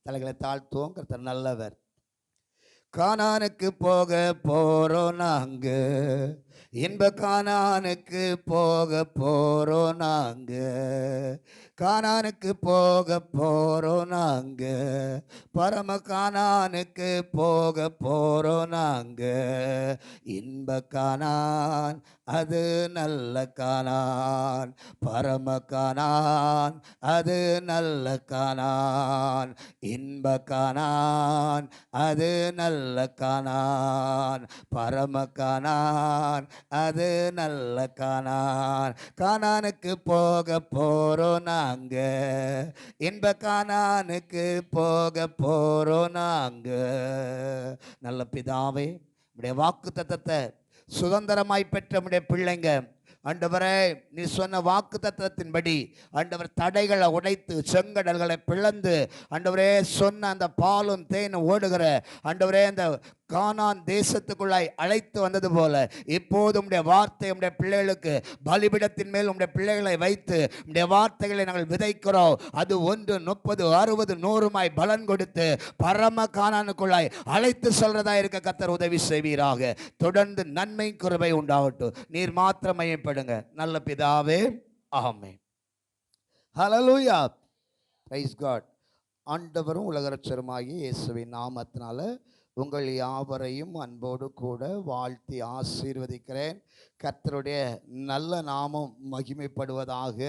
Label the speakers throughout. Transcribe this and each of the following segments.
Speaker 1: தலைகளை தாழ்த்துவோம். கர்த்தர் நல்லவர். கானானுக்கு போக போறோம் நாங்க, இன்ப கானானுக்கு போக போறோம் நாங்க, கானானுக்கு போக போறோம் நாங்க, பரம கானானுக்கு போக போறோம் நாங்க. இன்ப கானான் அது நல்ல கானான், பரம கானான் அது நல்ல கானான், இன்ப கானான் அது நல்ல கானான், பரம கானான் அது நல்ல கானான். கானானுக்கு போக போறோம் நாங்க, இன்ப கானானுக்கு போக போறோம் நாங்க. நல்ல பிதாவே, உடைய வாக்கு தத்தத்தை சுதந்திரமாய் பெற்ற உடைய பிள்ளைங்க, ஆண்டவரே நீ சொன்ன வாக்கு தத்துவத்தின்படி ஆண்டவர் தடைகளை உடைத்து செங்கடல்களை பிளந்து ஆண்டவரே சொன்ன அந்த பாலும் தேனும் ஓடுகிற ஆண்டவரே அந்த கானான் தேசத்துக்குள்ளாய் அழைத்து வந்தது போல இப்போது உம்முடைய வார்த்தை உம்முடைய பிள்ளைகளுக்கு பலிபிடத்தின் மேல் உம்முடைய பிள்ளைகளை வைத்து உம்முடைய வார்த்தைகளை நாங்கள் விதைக்கிறோம். அது 1, 30, 60, 100 பலன் கொடுத்து பரம கானானுக்குள்ளாய் அழைத்து சொல்றதா இருக்க கர்த்தர் உதவி செய்வீராக. தொடர்ந்து நன்மை கிருபை உண்டாகட்டும். நீர் மாத்திரம் மையப்படுங்க. நல்ல பிதாவே, ஆமென். ஹல்லேலூயா, பிரைஸ் காட். ஆண்டவரும் உலக இரட்சகருமாகிய இயேசுவின் நாமத்தினால உங்கள் யாவரையும் அன்போடு கூட வாழ்த்தி ஆசீர்வதிக்கிறேன். கர்த்தருடைய நல்ல நாமம் மகிமைப்படுவதாக.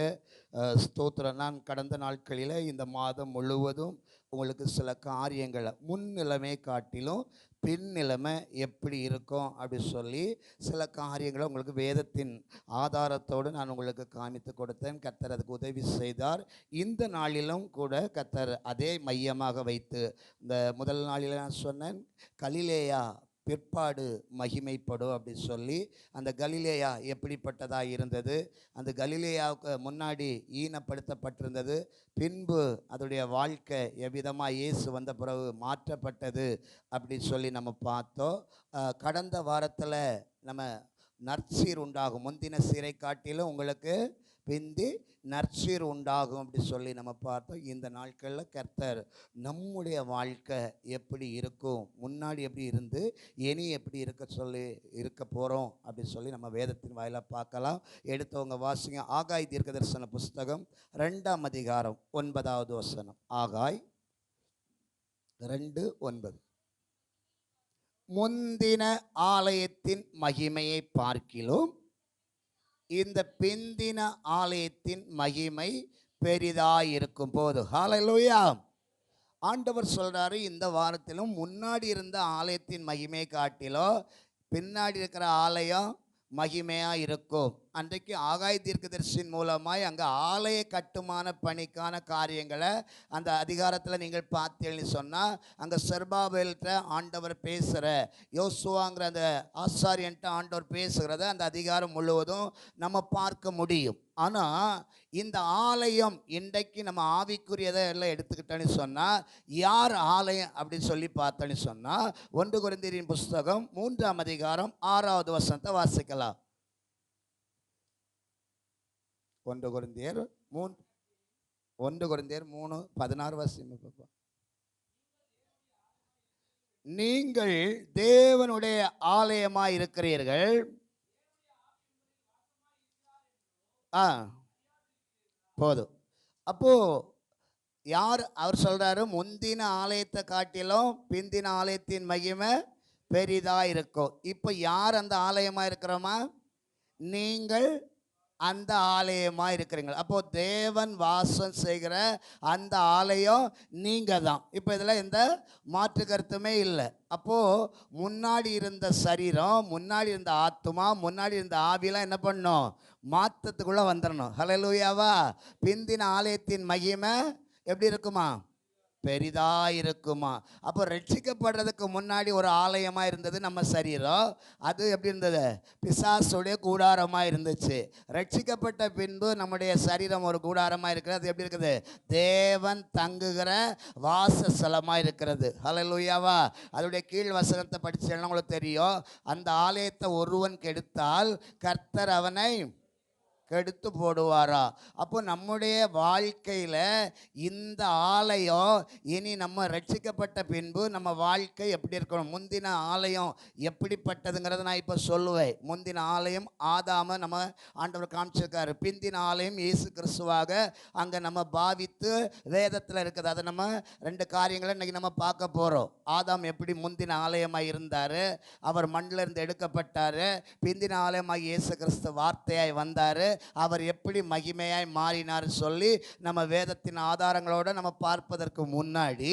Speaker 1: ஸ்தோத்திரம். நான் கடந்த நாட்களில் இந்த மாதம் முழுவதும் உங்களுக்கு சில காரியங்களை முன்னிலைமை காட்டிலும் பின்னிலைமை எப்படி இருக்கும் அப்படி சொல்லி சில காரியங்களை உங்களுக்கு வேதத்தின் ஆதாரத்தோடு நான் உங்களுக்கு காமித்து கொடுத்தேன். கர்த்தர் அதுக்கு உதவி செய்தார். இந்த நாளிலும் கூட கர்த்தர் அதே மையமாக வைத்து, இந்த முதல் நாளில் நான் சொன்னேன் கலிலேயா பிற்பாடு மகிமைப்படும் அப்படி சொல்லி, அந்த கலிலேயா எப்படிப்பட்டதாக இருந்தது, அந்த கலிலேயாவுக்கு முன்னாடி ஈனப்படுத்தப்பட்டிருந்தது, பின்பு அதோடைய வாழ்க்கை எவ்விதமாக இயேசு வந்த பிறகு மாற்றப்பட்டது அப்படி சொல்லி நம்ம பார்த்தோம். கடந்த வாரத்தில் நம்ம நற்சீர் உண்டாகும், முந்தின சீரை காட்டிலும் உங்களுக்கு பிந்தி நற்சீர் உண்டாகும் அப்படி சொல்லி நம்ம பார்த்தோம். இந்த நாட்களில் கர்த்தர் நம்முடைய வாழ்க்கை எப்படி இருக்கும், முன்னாடி எப்படி இருந்து இனி எப்படி இருக்க போகிறோம் அப்படி சொல்லி நம்ம வேதத்தின் வாயிலாக பார்க்கலாம். எடுத்தவங்க வாசிங்க. ஆகாய் தீர்க்க தரிசன புஸ்தகம் 2ஆம் அதிகாரம் 9வது வசனம். ஆகாய் 2:9. முந்தின ஆலயத்தின் மகிமையை பார்க்கிலும் இந்த பிந்தின ஆலயத்தின் மகிமை பெரிதாயிருக்கும் போது. ஹல்லேலூயா. ஆண்டவர் சொல்றாரு, இந்த வாரத்திலும் முன்னாடி இருந்த ஆலயத்தின் மகிமையை காட்டிலும் பின்னாடி இருக்கிற ஆலயம் மகிமையாக இருக்கும். அன்றைக்கு ஆகாய் தீர்க்கதரிசியின் மூலமாய் அங்கே ஆலய கட்டுமான பணிக்கான காரியங்களை அந்த அதிகாரத்தில் நீங்கள் பார்த்தீங்கன்னு சொன்னால், அங்கே செருபாபேல்கிட்ட ஆண்டவர் பேசுகிற, யோசுவாங்கிற அந்த ஆசாரியன்ட்ட ஆண்டவர் பேசுகிறத அந்த அதிகாரம் முழுவதும் நம்ம பார்க்க முடியும். ஆனால் இந்த ஆலயம் இன்றைக்கு நம்ம ஆவிக்குரியதை எல்லாம் எடுத்துக்கிட்டோன்னு சொன்னால், யார் ஆலயம் அப்படின்னு சொல்லி பார்த்தோன்னு சொன்னால், 1 கொரிந்தியரின் புஸ்தகம் 3ஆம் அதிகாரம் 6வது வசனத்தை வாசிக்கலாம். 1 கொரிந்தியர் 3:16 வாசிப்பா. நீங்கள் தேவனுடைய ஆலயமாய் இருக்கிறீர்கள். போதும். அப்போ யார் அவர் சொல்றாரு, முந்தின ஆலயத்தை காட்டிலும் பிந்தின ஆலயத்தின் மகிமை பெரிதா இருக்கும். இப்போ யார் அந்த ஆலயமா இருக்கிறோமா? நீங்கள் அந்த ஆலயமா இருக்கிறீங்க. அப்போ தேவன் வாசம் செய்கிற அந்த ஆலயம் நீங்க தான். இப்போ இதில் எந்த மாற்று கருத்துமே இல்லை. அப்போ முன்னாடி இருந்த சரீரம், முன்னாடி இருந்த ஆத்துமா, முன்னாடி இருந்த ஆவிலாம் என்ன பண்ணணும்? மாற்றத்துக்குள்ளே வந்துடணும். ஹல்லேலூயாவா. பிந்தின ஆலயத்தின் மகிமை எப்படி இருக்குமா? பெரிதாக இருக்குமா. அப்போ ரட்சிக்கப்படுறதுக்கு முன்னாடி ஒரு ஆலயமாக இருந்தது நம்ம சரீரம். அது எப்படி இருந்தது? பிசாசுடைய கூடாரமாக இருந்துச்சு. ரட்சிக்கப்பட்ட பின்பு நம்முடைய சரீரம் ஒரு கூடாரமாக இருக்கிறது. அது எப்படி இருக்குது? தேவன் தங்குகிற வாசஸ்தலமாக இருக்கிறது. ஹல்லேலூயாவா. அதோடைய கீழ் வசனத்தை படிச்சேன்னா உங்களுக்கு தெரியும், அந்த ஆலயத்தை ஒருவன் கெடுத்தால் கர்த்தர் அவனை கெடுத்து போடுவாரா? அப்போ நம்முடைய வாழ்க்கையில் இந்த ஆலயம் இனி நம்ம ரட்சிக்கப்பட்ட பின்பு நம்ம வாழ்க்கை எப்படி இருக்கணும்? முந்தின ஆலயம் எப்படிப்பட்டதுங்கிறத நான் இப்போ சொல்லுவேன். முந்தின ஆலயம் ஆதாம நம்ம ஆண்டவர் காமிச்சிருக்காரு. பிந்தின ஆலயம் இயேசு கிறிஸ்துவாக அங்கே நம்ம பாவித்து வேதத்தில் இருக்குது. அதை நம்ம 2 காரியங்களை இன்றைக்கி நம்ம பார்க்க போகிறோம். ஆதாம் எப்படி முந்தின ஆலயமாக இருந்தார், அவர் மண்ணில் இருந்து எடுக்கப்பட்டார். பிந்தின ஆலயமாக இயேசு கிறிஸ்து வார்த்தையாய் வந்தார், அவர் எப்படி மகிமையாய் மாறினார் சொல்லி நம்ம வேதத்தின் ஆதாரங்களோடு நம்ம பார்ப்பதற்கு முன்னாடி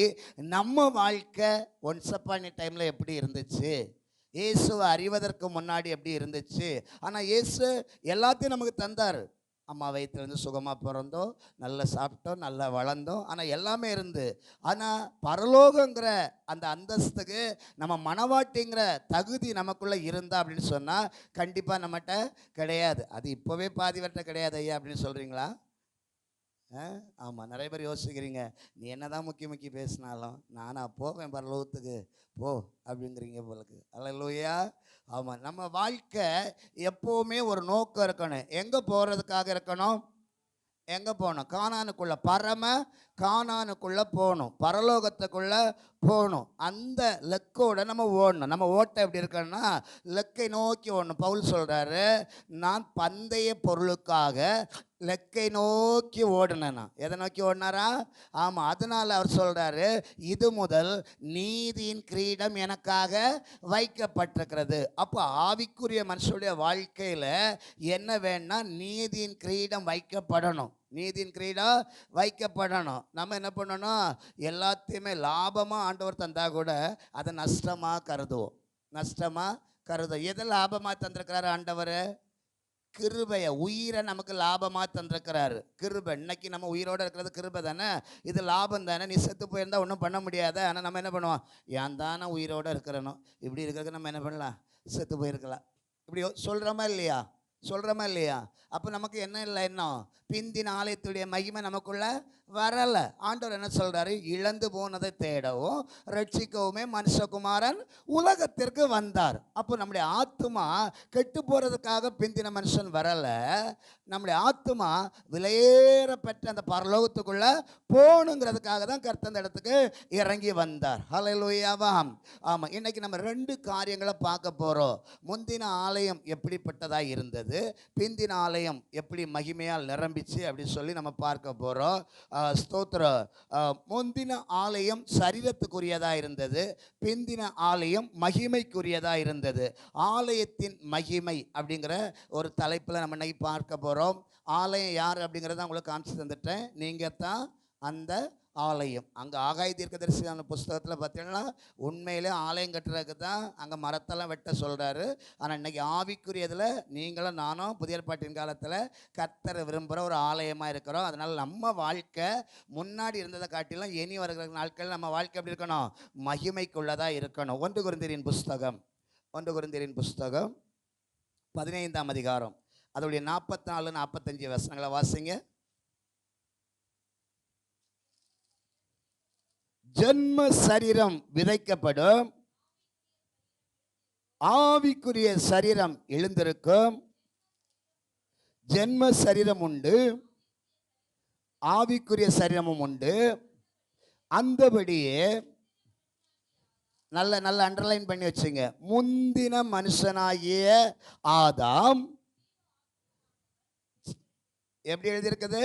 Speaker 1: நம்ம வாழ்க்கை ஒன்ஸ் அப்பான் எ டைமில் எப்படி இருந்துச்சு, இயேசுவை அறிவதற்கு முன்னாடி எப்படி இருந்துச்சு. ஆனால் இயேசு எல்லாத்தையும் நமக்கு தந்தார். அம்மா வயிற்றுலேருந்து சுகமாக பிறந்தோம், நல்லா சாப்பிட்டோம், நல்லா வளர்ந்தோம், ஆனால் எல்லாமே இருந்து. ஆனால் பரலோகங்கிற அந்த அந்தஸ்துக்கு நம்ம மனவாட்டிங்கிற தகுதி நமக்குள்ளே இருந்தா அப்படின்னு சொன்னால் கண்டிப்பாக நம்மகிட்ட கிடையாது. அது இப்போவே பாதி வட்ட கிடையாது ஐயா அப்படின்னு சொல்கிறீங்களா? ஆமாம், நிறைய பேர் யோசிக்கிறீங்க, நீ என்ன தான் முக்கி பேசினாலும் நானா போவேன் பரலோகத்துக்கு போ அப்படிங்கிறீங்க போலுக்கு. அல்லேலூயா. ஆமாம், நம்ம வாழ்க்கை எப்போவுமே ஒரு நோக்கம் இருக்கணும். எங்கே போகிறதுக்காக இருக்கணும்? எங்கே போகணும்? கானானுக்குள்ளே, பரம கானானுக்குள்ளே போகணும், பரலோகத்துக்குள்ளே போகணும். அந்த லெக்கோட நம்ம ஓடணும். நம்ம ஓட்ட எப்படி இருக்கணும்னா லெக்கை நோக்கி ஓடணும். பவுல் சொல்கிறாரு, நான் பந்தய பொருளுக்காக லெக்கை நோக்கி ஓடினா. எதை நோக்கி ஓடினாரா? ஆமாம், அதனால் அவர் சொல்கிறாரு, இது முதல் நீதியின் கிரீடம் எனக்காக வைக்கப்பட்டிருக்கிறது. அப்போ ஆவிக்குரிய மனுஷனுடைய வாழ்க்கையில் என்ன வேணும்னா நீதியின் கிரீடம் வைக்கப்படணும். நீதியின் கிரீடம் வைக்கப்படணும். நம்ம என்ன பண்ணணும்? எல்லாத்தையுமே லாபமாக ஆண்டவர் தந்தால் கூட அதை நஷ்டமாக கருதுவோம். நஷ்டமாக கருதுவோம். எதை லாபமாக தந்திருக்கிறாரு ஆண்டவர்? கிருபையை, உயிரை நமக்கு லாபமாக தந்திருக்கிறாரு. கிருபை, இன்னைக்கு நம்ம உயிரோடு இருக்கிறது கிருபை தானே, இது லாபம் தானே. நீ செத்து போயிருந்தால் ஒன்றும் பண்ண முடியாது. ஆனால் நம்ம என்ன பண்ணுவோம்? ஏன் தானே உயிரோடு இருக்கிறனோ, இப்படி இருக்கிறதுக்கு நம்ம என்ன பண்ணலாம்? செத்து போயிருக்கலாம். இப்படி சொல்கிறோமா இல்லையா? சொல்கிறோமா இல்லையா? அப்போ நமக்கு என்ன இல்லை, இன்னும் பிந்தின ஆலயத்துடைய மகிமை நமக்குள்ள வரலை. ஆண்டவர் என்ன சொல்கிறாரு? இழந்து போனதை தேடவும் ரட்சிக்கவுமே மனுஷகுமாரன் உலகத்திற்கு வந்தார். அப்போ நம்முடைய ஆத்துமா கெட்டு போகிறதுக்காக பிந்தின மனுஷன் வரலை. நம்முடைய ஆத்துமா விலையேற பெற்ற அந்த பரலோகத்துக்குள்ள போகணுங்கிறதுக்காக தான் கர்த்தர் அந்த இடத்துக்கு இறங்கி வந்தார். ஹல்லேலூயாவாம். ஆமாம், இன்னைக்கு நம்ம 2 காரியங்களை பார்க்க போகிறோம். முந்தின ஆலயம் எப்படிப்பட்டதாக இருந்தது, பிந்தின ஆலயம் எப்படி மகிமையால் நிரம்பிச்சு அப்படின்னு சொல்லி நம்ம பார்க்க போகிறோம். ஸ்தோத்திரம். முந்தின ஆலயம் சரீரத்துக்குரியதாக இருந்தது, பிந்தின ஆலயம் மகிமைக்குரியதாக இருந்தது. ஆலயத்தின் மகிமை அப்படிங்கிற ஒரு தலைப்பில் நம்ம இன்னைக்கு பார்க்க போகிறோம். ஆலயம் யார் அப்படிங்கிறத உங்களுக்கு காமிச்சு தந்துட்டேன். நீங்கள் தான் அந்த ஆலயம். அங்கே ஆகாய தீர்க்கதரிசியான புஸ்தகத்தில் பார்த்தீங்கன்னா உண்மையிலே ஆலயம் கட்டுறதுக்கு தான் அங்கே மரத்தெல்லாம் வெட்ட சொல்கிறாரு. ஆனால் இன்றைக்கி ஆவிக்குரியதில் நீங்களும் நானும் புதிய ஏற்பாட்டின் காலத்தில் கர்த்தரை விரும்புகிற ஒரு ஆலயமாக இருக்கிறோம். அதனால் நம்ம வாழ்க்கை முன்னாடி இருந்ததை காட்டிலும் இனி வருகிற நாட்கள் நம்ம வாழ்க்கை எப்படி இருக்கணும்? மகிமைக்குள்ளதாக இருக்கணும். 1 கொரிந்தியரின் புஸ்தகம் 15ஆம் அதிகாரம் அதோடைய 44, 45 வசனங்களை வாசிங்க. ஜென்ம சரீரம் விதைக்கப்படும், ஆவிக்குரிய சரீரம் எழுந்திருக்கும். ஜென்ம சரீரம் உண்டு, ஆவிக்குரிய சரீரமும் உண்டு. அந்தபடியே நல்ல நல்ல அண்டர்லைன் பண்ணி வச்சுங்க. முந்தின மனுஷனாகிய ஆதாம் எப்படி எழுதியிருக்குது?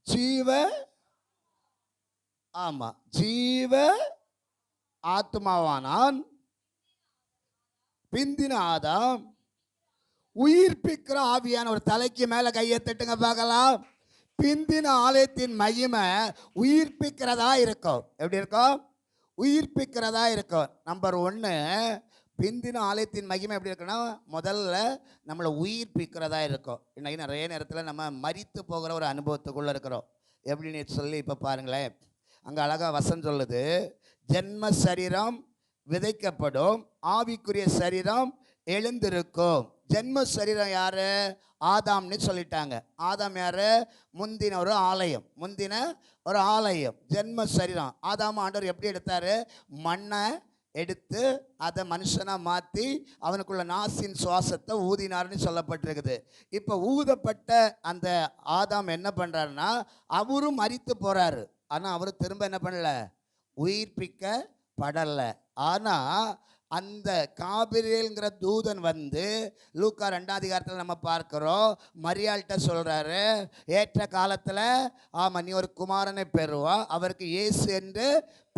Speaker 1: ஜீவ, ஆமா, ஜீவ ஆத்மாவானான். பிந்தின ஆதாம் உயிர்ப்பிக்கிற ஆவியான. ஒரு தலைக்கு மேல கையை தட்டுங்க பார்க்கலாம். பிந்தின ஆலயத்தின் மகிமை உயிர்ப்பிக்கிறதா இருக்கும். எப்படி இருக்கும்? உயிர்ப்பிக்கிறதா இருக்கும். நம்பர் 1, பிந்தின ஆலயத்தின் மகிமை எப்படி இருக்குன்னா முதல்ல நம்மளை உயிர்ப்பிக்கிறதா இருக்கும். இன்னைக்கு நிறைய நேரத்தில் நம்ம மரித்து போகிற ஒரு அனுபவத்துக்குள்ளே இருக்கிறோம். எப்படின்னு சொல்லி இப்போ பாருங்களேன், அங்கே அழகாக வசனம் சொல்லுது, ஜென்ம சரீரம் விதைக்கப்படும், ஆவிக்குரிய சரீரம் எழுந்திருக்கும். ஜென்ம சரீரம் யாரு? ஆதாம்னு சொல்லிட்டாங்க. ஆதாம் யாரு? முந்தின ஒரு ஆலயம், முந்தின ஒரு ஆலயம். ஜென்ம சரீரம் ஆதாம் ஆண்டவர் எப்படி எடுத்தாரு? மண்ணை எடுத்து அதை மனுஷனா மாற்றி அவனுக்குள்ள நாசின் சுவாசத்தை ஊதினார்னு சொல்லப்பட்டிருக்குது. இப்போ ஊதப்பட்ட அந்த ஆதாம் என்ன பண்ணுறாருன்னா, அவரும் மரித்து போகிறாரு. ஆனால் அவர் திரும்ப என்ன பண்ணல, உயிர்ப்பிக்கப்படலை. ஆனால் அந்த காபிரியல்ங்கிற தூதன் வந்து லூக்கா 2ஆம் அதிகாரத்தில் நம்ம பார்க்கிறோம், மரியாள்கிட்ட சொல்கிறாரு, ஏற்ற காலத்தில் ஆமாம் நீ ஒரு குமாரனை பெறுவா, அவருக்கு இயேசு என்று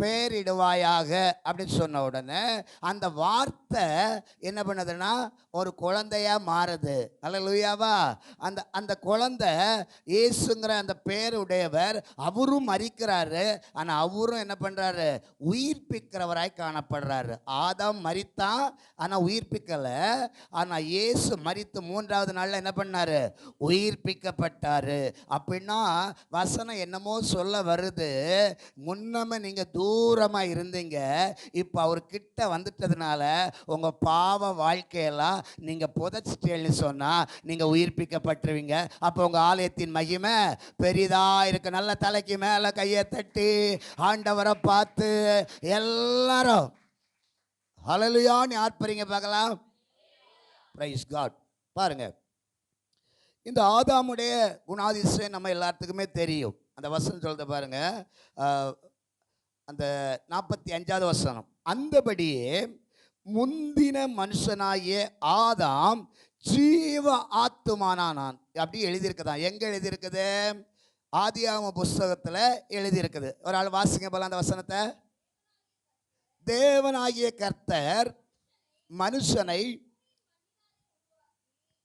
Speaker 1: பெயரிடுவாயாக அப்படின்னு சொன்ன உடனே அந்த வார்த்தை என்ன பண்ணுதுன்னா ஒரு குழந்தையா மாறுது. அல்லேலூயாவா. அந்த அந்த குழந்தை இயேசுங்கிற அந்த பேர் உடையவர், அவரும் மரிக்கிறாரு. ஆனால் அவரும் என்ன பண்ணுறாரு, உயிர்ப்பிக்கிறவராய் காணப்படுறாரு. ஆதாம் மரித்தான், ஆனால் உயிர்ப்பிக்கலை. ஆனால் இயேசு மரித்து 3ஆவது நாளில் என்ன பண்ணாரு, உயிர்ப்பிக்கப்பட்டாரு. அப்படின்னா வசனம் என்னமோ சொல்ல வருது, முன்னமே நீங்கள் தூரமாக இருந்தீங்க, இப்போ அவர் கிட்ட வந்துட்டதுனால உங்கள் பாவ வாழ்க்கையெல்லாம் நீங்கள் புதைச்சிட்டேன்னு சொன்னால் நீங்கள் உயிர்ப்பிக்கப்பட்டுருவீங்க. அப்போ உங்கள் ஆலயத்தின் மகிமை பெரிதாக இருக்கு. நல்ல தலைக்கு மேலே கையை தட்டி ஆண்டவரை பார்த்து எல்லாரும் ஹல்லேலூயான்னு ஆர்ப்பரிங்க பார்க்கலாம். Praise God. பாருங்க, இந்த ஆதாமுடைய குணாதிசயம் நம்ம எல்லாத்துக்குமே தெரியும். அந்த வசனம் சொல்றத பாருங்க, அந்த 45வது வசனம். அந்தபடியே முந்தின மனுஷனாகிய ஆதாம் ஜீவ ஆத்துமானான். அப்படி எழுதியிருக்குதான். எங்க எழுதியிருக்குது, ஆதியாகம புஸ்தகத்தில் எழுதியிருக்குது. ஒரு ஆள் வாசிங்க போல அந்த வசனத்தை. தேவனாகிய கர்த்தர் மனுஷனை,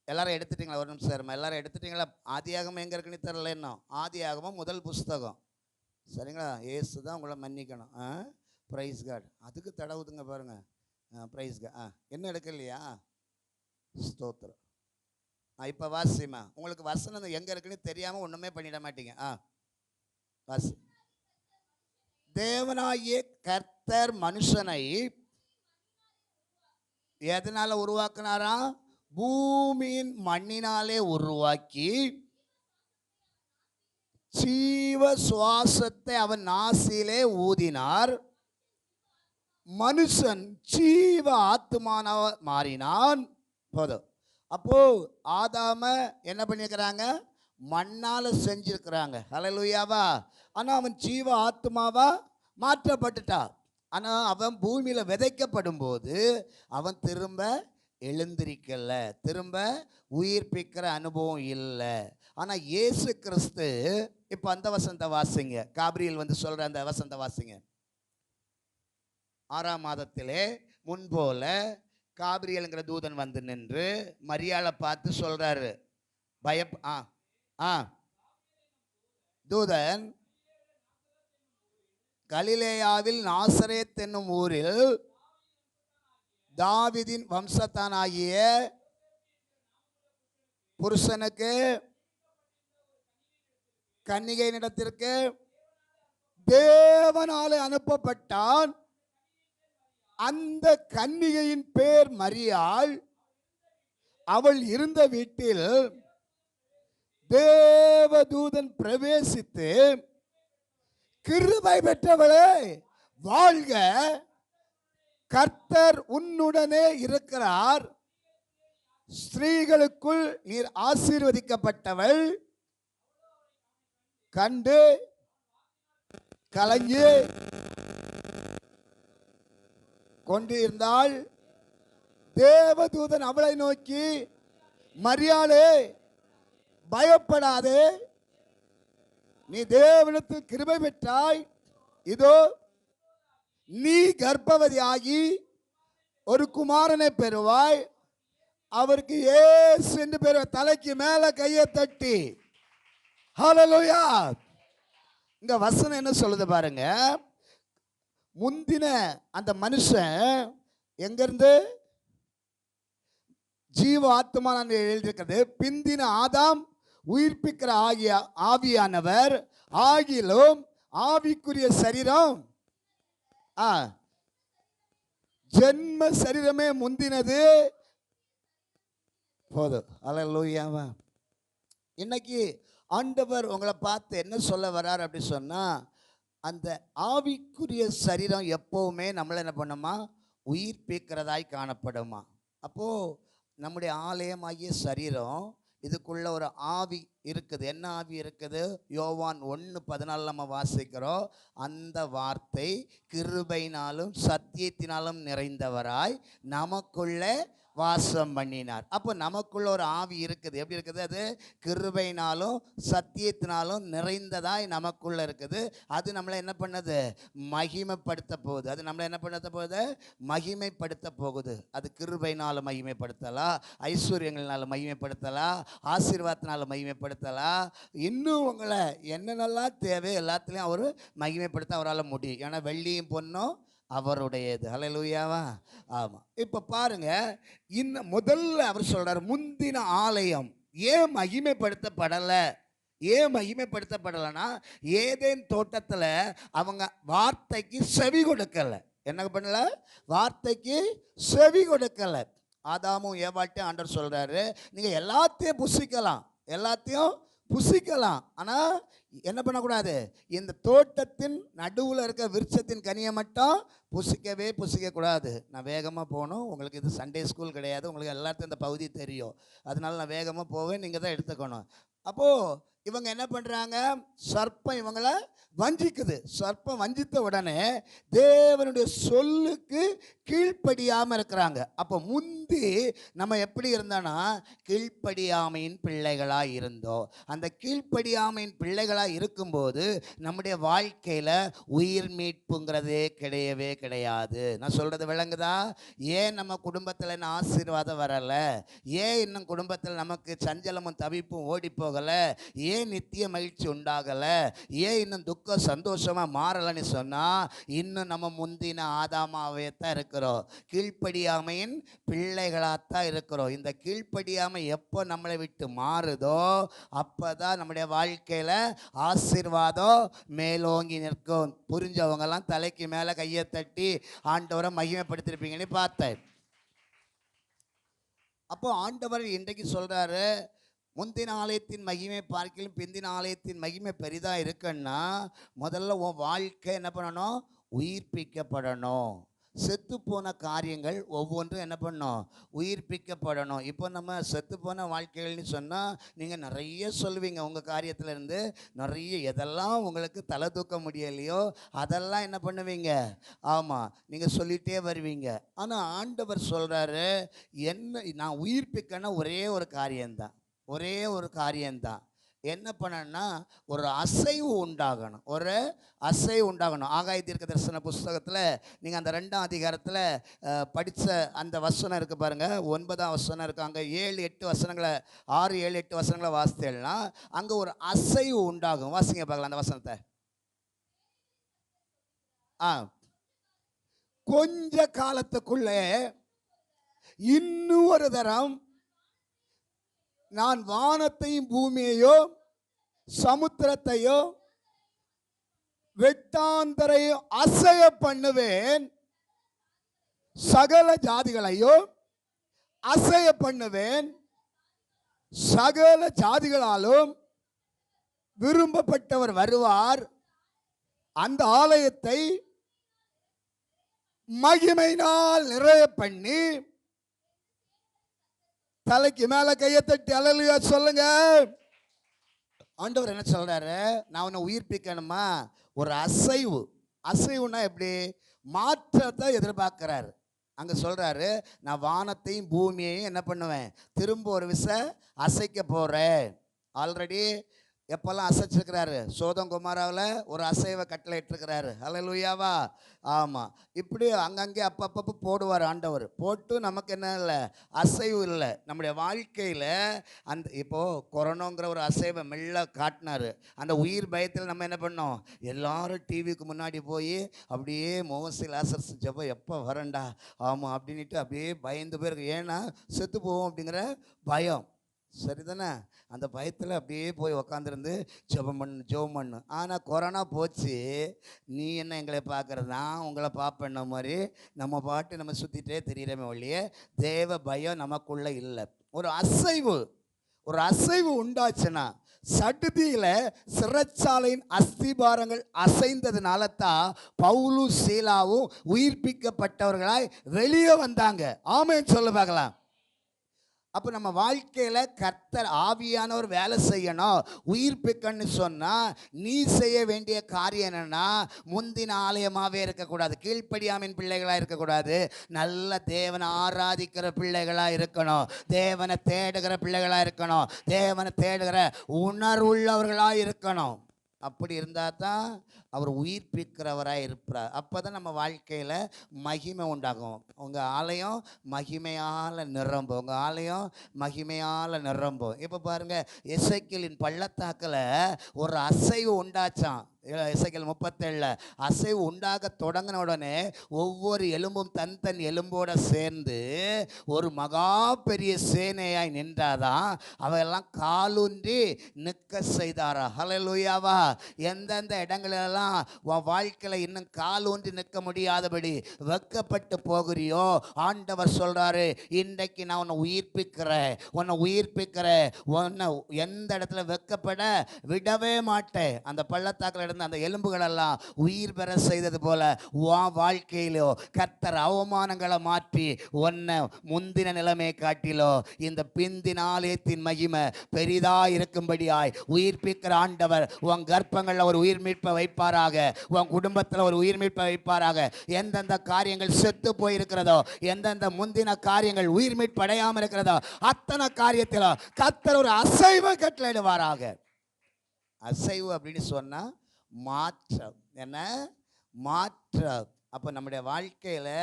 Speaker 1: எல்லாரும் எடுத்துட்டீங்களா? ஒரு நிமிஷம், எல்லாரும் எடுத்துட்டீங்களா? ஆதியாகமம் எங்க இருக்குன்னு தெரியல இன்னும். ஆதியாகமம் முதல் புஸ்தகம், சரிங்களா? ஏசு தான் உங்களை மன்னிக்கணும். Praise God. அதுக்கு தடவுதுங்க பாருங்க. Praise God. என்ன எடுக்கலையா? ஸ்தோத்திரம். இப்போ வாசிமா. உங்களுக்கு வசனம் எங்கே இருக்குன்னு தெரியாமல் ஒன்றுமே பண்ணிட மாட்டீங்க. வாசி. தேவனாகிய கர்த்தர் மனுஷனை எதனால உருவாக்குனாரா? பூமியின் மண்ணினாலே உருவாக்கி ஜீவ சுவாசத்தை அவன் நாசிலே ஊதினார். மனுஷன் ஜீவ ஆத்துமானாக மாறினான். போதும். அப்போ ஆதாம என்ன பண்ணியிருக்கிறாங்க, மண்ணால் செஞ்சிருக்கிறாங்க. ஹல்லேலூயாவா. ஆனால் அவன் ஜீவ ஆத்மாவா மாற்றப்பட்டுட்டான். ஆனால் அவன் பூமியில் விதைக்கப்படும் போது அவன் திரும்ப எழுந்திருக்கல, திரும்ப உயிர்ப்பிக்கிற அனுபவம் இல்லை. ஆனால் இயேசு கிறிஸ்து, இப்போ அந்த வசனத்தை வாசிங்க. காபிரியல் வந்து சொல்கிற அந்த வசனத்தை வாசிங்க. 6ஆம் மாதத்திலே முன்போல காபிரியல்ங்கிற தூதன் வந்து நின்று மரியாளை பார்த்து சொல்றாரு, தூதன் கலிலேயாவில் நாசரேத் என்னும் ஊரில் தாவீதின் வம்சத்தானாகிய புருஷனுக்கு கன்னிகையினிடத்திற்கு தேவனாலே அனுப்பப்பட்டான். அந்த கன்னிகையின் பேர் மரியாள். அவள் இருந்த வீட்டில் தேவதூதன் பிரவேசித்து, கிருபை பெற்றவளே வாழ்க, கர்த்தர் உன்னுடனே இருக்கிறார், ஸ்திரீகளுக்குள் நீர் ஆசீர்வதிக்கப்பட்டவள், கண்டு கலங்கி கொண்டிருந்தாள். தேவதூதன் அவளை நோக்கி, மரியாளே பயப்படாதே, நீ தேவனிடத்தில் கிருபை பெற்றாய், இதோ நீ கர்ப்பவதியாகி ஒரு குமாரனை பெறுவாய், அவருக்கு இயேசு என்று பெறுவாய். தலைக்கு மேல கையை தட்டி ஹல்லேலூயா. இந்த வசனம் என்ன சொல்லுது பாருங்க. முந்தின அந்த மனுஷன் எங்கிருந்து ஜீவ ஆத்மா எழுதியிருக்கிறது. பிந்தின ஆதாம் உயிர்ப்பிக்கிற ஆகிய ஆவியானவர், ஆகிலும் ஆவிக்குரிய சரீரம் ஜென்ம சரீரமே முந்தினது. போதும். அல்லேலூயாவா. இன்னைக்கு ஆண்டவர் உங்களை பார்த்து என்ன சொல்ல வர்றார் அப்படி சொன்னா, அந்த ஆவிக்குரிய சரீரம் எப்பவுமே நம்மளை என்ன பண்ணுமா, உயிர்ப்பிக்கிறதாய் காணப்படுமா. அப்போது நம்முடைய ஆலயமாகிய சரீரம் இதுக்குள்ள ஒரு ஆவி இருக்குது. என்ன ஆவி இருக்குது? யோவான் 1:14 நம்ம வாசிக்கிறோம். அந்த வார்த்தை கிருபையினாலும் சத்தியத்தினாலும் நிறைந்தவராய் நமக்குள்ளே வாசம் பண்ணினார். அப்போ நமக்குள்ள ஒரு ஆவி இருக்குது. எப்படி இருக்குது? அது கிருபையினாலும் சத்தியத்தினாலும் நிறைந்ததாய் நமக்குள்ள இருக்குது. அது நம்மளை என்ன பண்ணுது? மகிமைப்படுத்த போகுது. அது நம்மளை என்ன பண்ண போகுது? மகிமைப்படுத்த போகுது. அது கிருபையினால மகிமைப்படுத்தலாம், ஐஸ்வர்யங்கள்னால மகிமைப்படுத்தலாம், ஆசீர்வாதத்தினால மகிமைப்படுத்தலாம். இன்னும் உங்களை என்னென்னலாம் தேவை எல்லாத்துலேயும் அவர் மகிமைப்படுத்த அவரால் முடியும். ஏன்னா வெள்ளியும் பொண்ணும் அவருடையது. ஹல்லேலூயாவா? ஆமாம். இப்போ பாருங்க, இன்னும் முதல்ல அவர் சொல்றார், முந்தின ஆலயம் ஏன் மகிமைப்படுத்தப்படலை? ஏன் மகிமைப்படுத்தப்படலைன்னா, ஏதேன் தோட்டத்தில் அவங்க வார்த்தைக்கு செவி கொடுக்கலை. என்ன பண்ணல? வார்த்தைக்கு செவி கொடுக்கலை. ஆதாமும் ஏவாட்டையும் ஆண்டவர் சொல்றாரு, நீங்கள் எல்லாத்தையும் புசிக்கலாம், எல்லாத்தையும் புசிக்கலாம், ஆனால் என்ன பண்ணக்கூடாது? இந்த தோட்டத்தின் நடுவில் இருக்க விருட்சத்தின் கனியை மட்டும் புசிக்கக்கூடாது. நான் வேகமாக போகணும். உங்களுக்கு இது சண்டே ஸ்கூல் கிடையாது, உங்களுக்கு எல்லாத்தையும் இந்த பகுதி தெரியும். அதனால நான் வேகமாக போவேன், நீங்கள் தான் எடுத்துக்கணும். அப்போது இவங்க என்ன பண்ணுறாங்க? சர்ப்பம் இவங்களை வஞ்சிக்குது. சர்ப்பம் வஞ்சித்த உடனே தேவனுடைய சொல்லுக்கு கீழ்ப்படியாமல் இருக்கிறாங்க. அப்போ முந்தி நம்ம எப்படி இருந்தோன்னா கீழ்ப்படியாமையின் பிள்ளைகளாக இருந்தோம். அந்த கீழ்ப்படியாமையின் பிள்ளைகளாக இருக்கும்போது நம்முடைய வாழ்க்கையில் உயிர் மீட்புங்கிறதே கிடையவே கிடையாது. நான் சொல்கிறது விளங்குதா? ஏன் நம்ம குடும்பத்தில் என்ன ஆசீர்வாதம் வரலை? ஏன் இன்னும் குடும்பத்தில் நமக்கு சஞ்சலமும் தவிப்பும் ஓடி போகலை? ஏன் நித்திய மகிழ்ச்சி உண்டாகலை? ஏன் இன்னும் துக்க சந்தோஷமாக மாறலைன்னு சொன்னால், இன்னும் நம்ம முந்தின ஆதாமாவே தான் இருக்கிறோம். கீழ்ப்படியாமையின் பிள்ளைகளாகத்தான் இருக்கிறோம். இந்த கீழ்ப்படியாமை எப்போ நம்மளை விட்டு மாறுதோ அப்போ தான் நம்முடைய வாழ்க்கையில் ஆசீர்வாதம் மேலோங்கி நிற்கும். புரிஞ்சவங்கெல்லாம் தலைக்கு மேலே கையை தட்டி ஆண்டவரை மகிமைப்படுத்திருப்பீங்கன்னு பார்த்தேன். அப்போ ஆண்டவர் இன்றைக்கு சொல்கிறாரு, முந்தின ஆலயத்தின் மகிமை பார்க்கிலும் பிந்தின ஆலயத்தின் மகிமை பெரிதாக இருக்குன்னா, முதல்ல உன் வாழ்க்கை என்ன பண்ணணும்? உயிர்ப்பிக்கப்படணும். செத்துப்போன காரியங்கள் ஒவ்வொன்றும் என்ன பண்ணணும்? உயிர்ப்பிக்கப்படணும். இப்போ நம்ம செத்துப்போன வாழ்க்கைகள்னு சொன்னால் நீங்கள் நிறைய சொல்லுவீங்க. உங்கள் காரியத்திலேருந்து நிறைய எதெல்லாம் உங்களுக்கு தலை தூக்க முடியலையோ அதெல்லாம் என்ன பண்ணுவீங்க? ஆமாம், நீங்கள் சொல்லிகிட்டே வருவீங்க. ஆனால் ஆண்டவர் சொல்கிறாரு, என்ன நான் உயிர்ப்பிக்கன்னா ஒரே ஒரு காரியம்தான், ஒரே ஒரு காரியம்தான். என்ன பண்ணணும்னா ஒரு அசைவு உண்டாகணும், ஒரு அசைவு உண்டாகணும். ஆகாய தீர்க்க தரிசன புஸ்தகத்தில் நீங்கள் அந்த 2ஆம் அதிகாரத்தில் படித்த அந்த வசனம் இருக்குது பாருங்கள், 9ஆம் வசனம் இருக்குது. அங்கே 7-8 வசனங்களை 6-7-8 வசனங்களை வாசித்தேன்னா அங்கே ஒரு அசைவு உண்டாகும். வாசிங்க பார்க்கலாம் அந்த வசனத்தை. கொஞ்ச காலத்துக்குள்ளே இன்னும் ஒரு தரம் நான் வானத்தையும் பூமியையோ சமுத்திரத்தையோ வெட்டாந்தரையோ அசைய பண்ணுவேன், சகல ஜாதிகளையோ அசைய பண்ணுவேன், சகல ஜாதிகளாலும் விரும்பப்பட்டவர் வருவார், அந்த ஆலயத்தை மகிமையினால் நிறைய பண்ணி. தலைக்கு மேல கையை தட்டி அல்லேலூயா சொல்லுங்க. ஆண்டவர் என்ன சொல்றாரு? நான் உன்னை உயிர்ப்பிக்கணுமா? ஒரு அசைவு. அசைவுனா எப்படி? மாற்றத்தை எதிர்பார்க்கிறாரு. அங்க சொல்றாரு, நான் வானத்தையும் பூமியையும் என்ன பண்ணுவேன்? திரும்ப ஒரு அசைக்க போறேன். ஆல்ரெடி எப்பெல்லாம் அசைச்சிருக்கிறாரு? சோதம் குமாராவில் ஒரு அசைவை கட்டளையிட்டிருக்கிறாரு. அல்லேலூயாவா? ஆமாம். இப்படி அங்கங்கே அப்பப்போ போடுவார் ஆண்டவர். போட்டு நமக்கு என்ன இல்லை? அசைவு இல்லை. நம்முடைய வாழ்க்கையில் அந்த இப்போது கொரோனாங்கிற ஒரு அசைவை மெல்ல காட்டினார். அந்த உயிர் பயத்தில் நம்ம என்ன பண்ணோம்? எல்லாரும் டிவிக்கு முன்னாடி போய் அப்படியே மோசி லாசர்ஸ் ஜெபம் எப்போ வரண்டா, ஆமாம் அப்படின்ட்டு அப்படியே பயந்து போயிருக்கு. ஏன்னா செத்து போவோம் அப்படிங்கிற பயம். சரிதானே? அந்த பயத்தில் அப்படியே போய் உக்காந்துருந்து ஜெபம் பண்ணு. ஆனால் கொரோனா போச்சு, நீ என்ன எங்களை பார்க்குறது, நான் உங்களை பார்ப்பேன்ன மாதிரி நம்ம பாட்டு நம்ம சுற்றிட்டே தெரியிறமே ஒழிய தேவ பயம் நமக்குள்ளே இல்லை. ஒரு அசைவு உண்டாச்சுன்னா சடுதியில சிறைச்சாலையின் அஸ்திபாரங்கள் அசைந்ததுனால தான் பவுலும் சீலாவும் உயிர்ப்பிக்கப்பட்டவர்களாய் வெளியே வந்தாங்க. ஆமென் சொல்ல பார்க்கலாம். அப்போ நம்ம வாழ்க்கையில் கர்த்தர் ஆவியானவர் வேலை செய்யணும், உயிர்ப்பிக்கன்னு சொன்னால் நீ செய்ய வேண்டிய காரியம் என்னென்னா, முந்தின ஆலயமாகவே இருக்கக்கூடாது, கீழ்ப்படியாமின் பிள்ளைகளாக இருக்கக்கூடாது, நல்ல தேவனை ஆராதிக்கிற பிள்ளைகளாக இருக்கணும், தேவனை தேடுகிற பிள்ளைகளாக இருக்கணும், தேவனை தேடுகிற உணர்வுள்ளவர்களாக இருக்கணும். அப்படி இருந்தால் தான் அவர் உயிர்ப்பிக்கிறவராக இருப்பார். அப்போ தான் நம்ம வாழ்க்கையில் மகிமை உண்டாகும். உங்கள் ஆலயம் மகிமையால் நிரம்பும், உங்கள் ஆலயம் மகிமையால் நிரம்பும். இப்போ பாருங்கள், எசேக்கியேலின் பள்ளத்தாக்கில் ஒரு அசைவு உண்டாச்சான். எசேக்கியேல் 37 அசைவு உண்டாக தொடங்கின உடனே ஒவ்வொரு எலும்பும் தன் எலும்போட சேர்ந்து ஒரு மகா பெரிய சேனையாய் நின்றாதான் அவையெல்லாம் காலூன்றி நிற்க செய்தாரா. ஹல்லேலூயாவா. எந்தெந்த இடங்களெல்லாம் உன் வாழ்க்கையில் இன்னும் காலூன்றி நிற்க முடியாதபடி வெக்கப்பட்டு போகிறியோ, ஆண்டவர் சொல்கிறாரு, இன்றைக்கு நான் உன்னை உயிர்ப்பிக்கிறேன், உன்னை எந்த இடத்துல வெக்கப்பட விடவே மாட்டேன். அந்த பள்ளத்தாக்கில் இருந்த அந்த எலும்புகளெல்லாம் உயிர் பெற செய்தது போல உன் வாழ்க்கையிலோ கர்த்தர் அவமானங்களை மாற்றி உன்னை முந்தின நிலைமையை காட்டிலோ இந்த பிந்தின ஆலயத்தின் மகிமை பெரிதா இருக்கும்படியாய் உயிர்ப்பிக்கிற ஆண்டவர் உன் கர்ப்பங்களில் ஒரு உயிர் மீட்பை வைப்பாராக, உன் குடும்பத்தில் ஒரு உயிர் மீட்பை வைப்பாராக. எந்தெந்த காரியங்கள் செத்து போயிருக்கிறதோ, எந்தெந்த முந்தின காரியங்கள் உயிர் மீட்பு அடையாமல் இருக்கிறதோ, அத்தனை காரியத்தில் கர்த்தர் ஒரு அசைவை கட்டளையிடுவாராக. அசைவு அப்படின்னு சொன்னா மாற்றம். என்ன மாற்றம்? அப்போ நம்முடைய வாழ்க்கையில்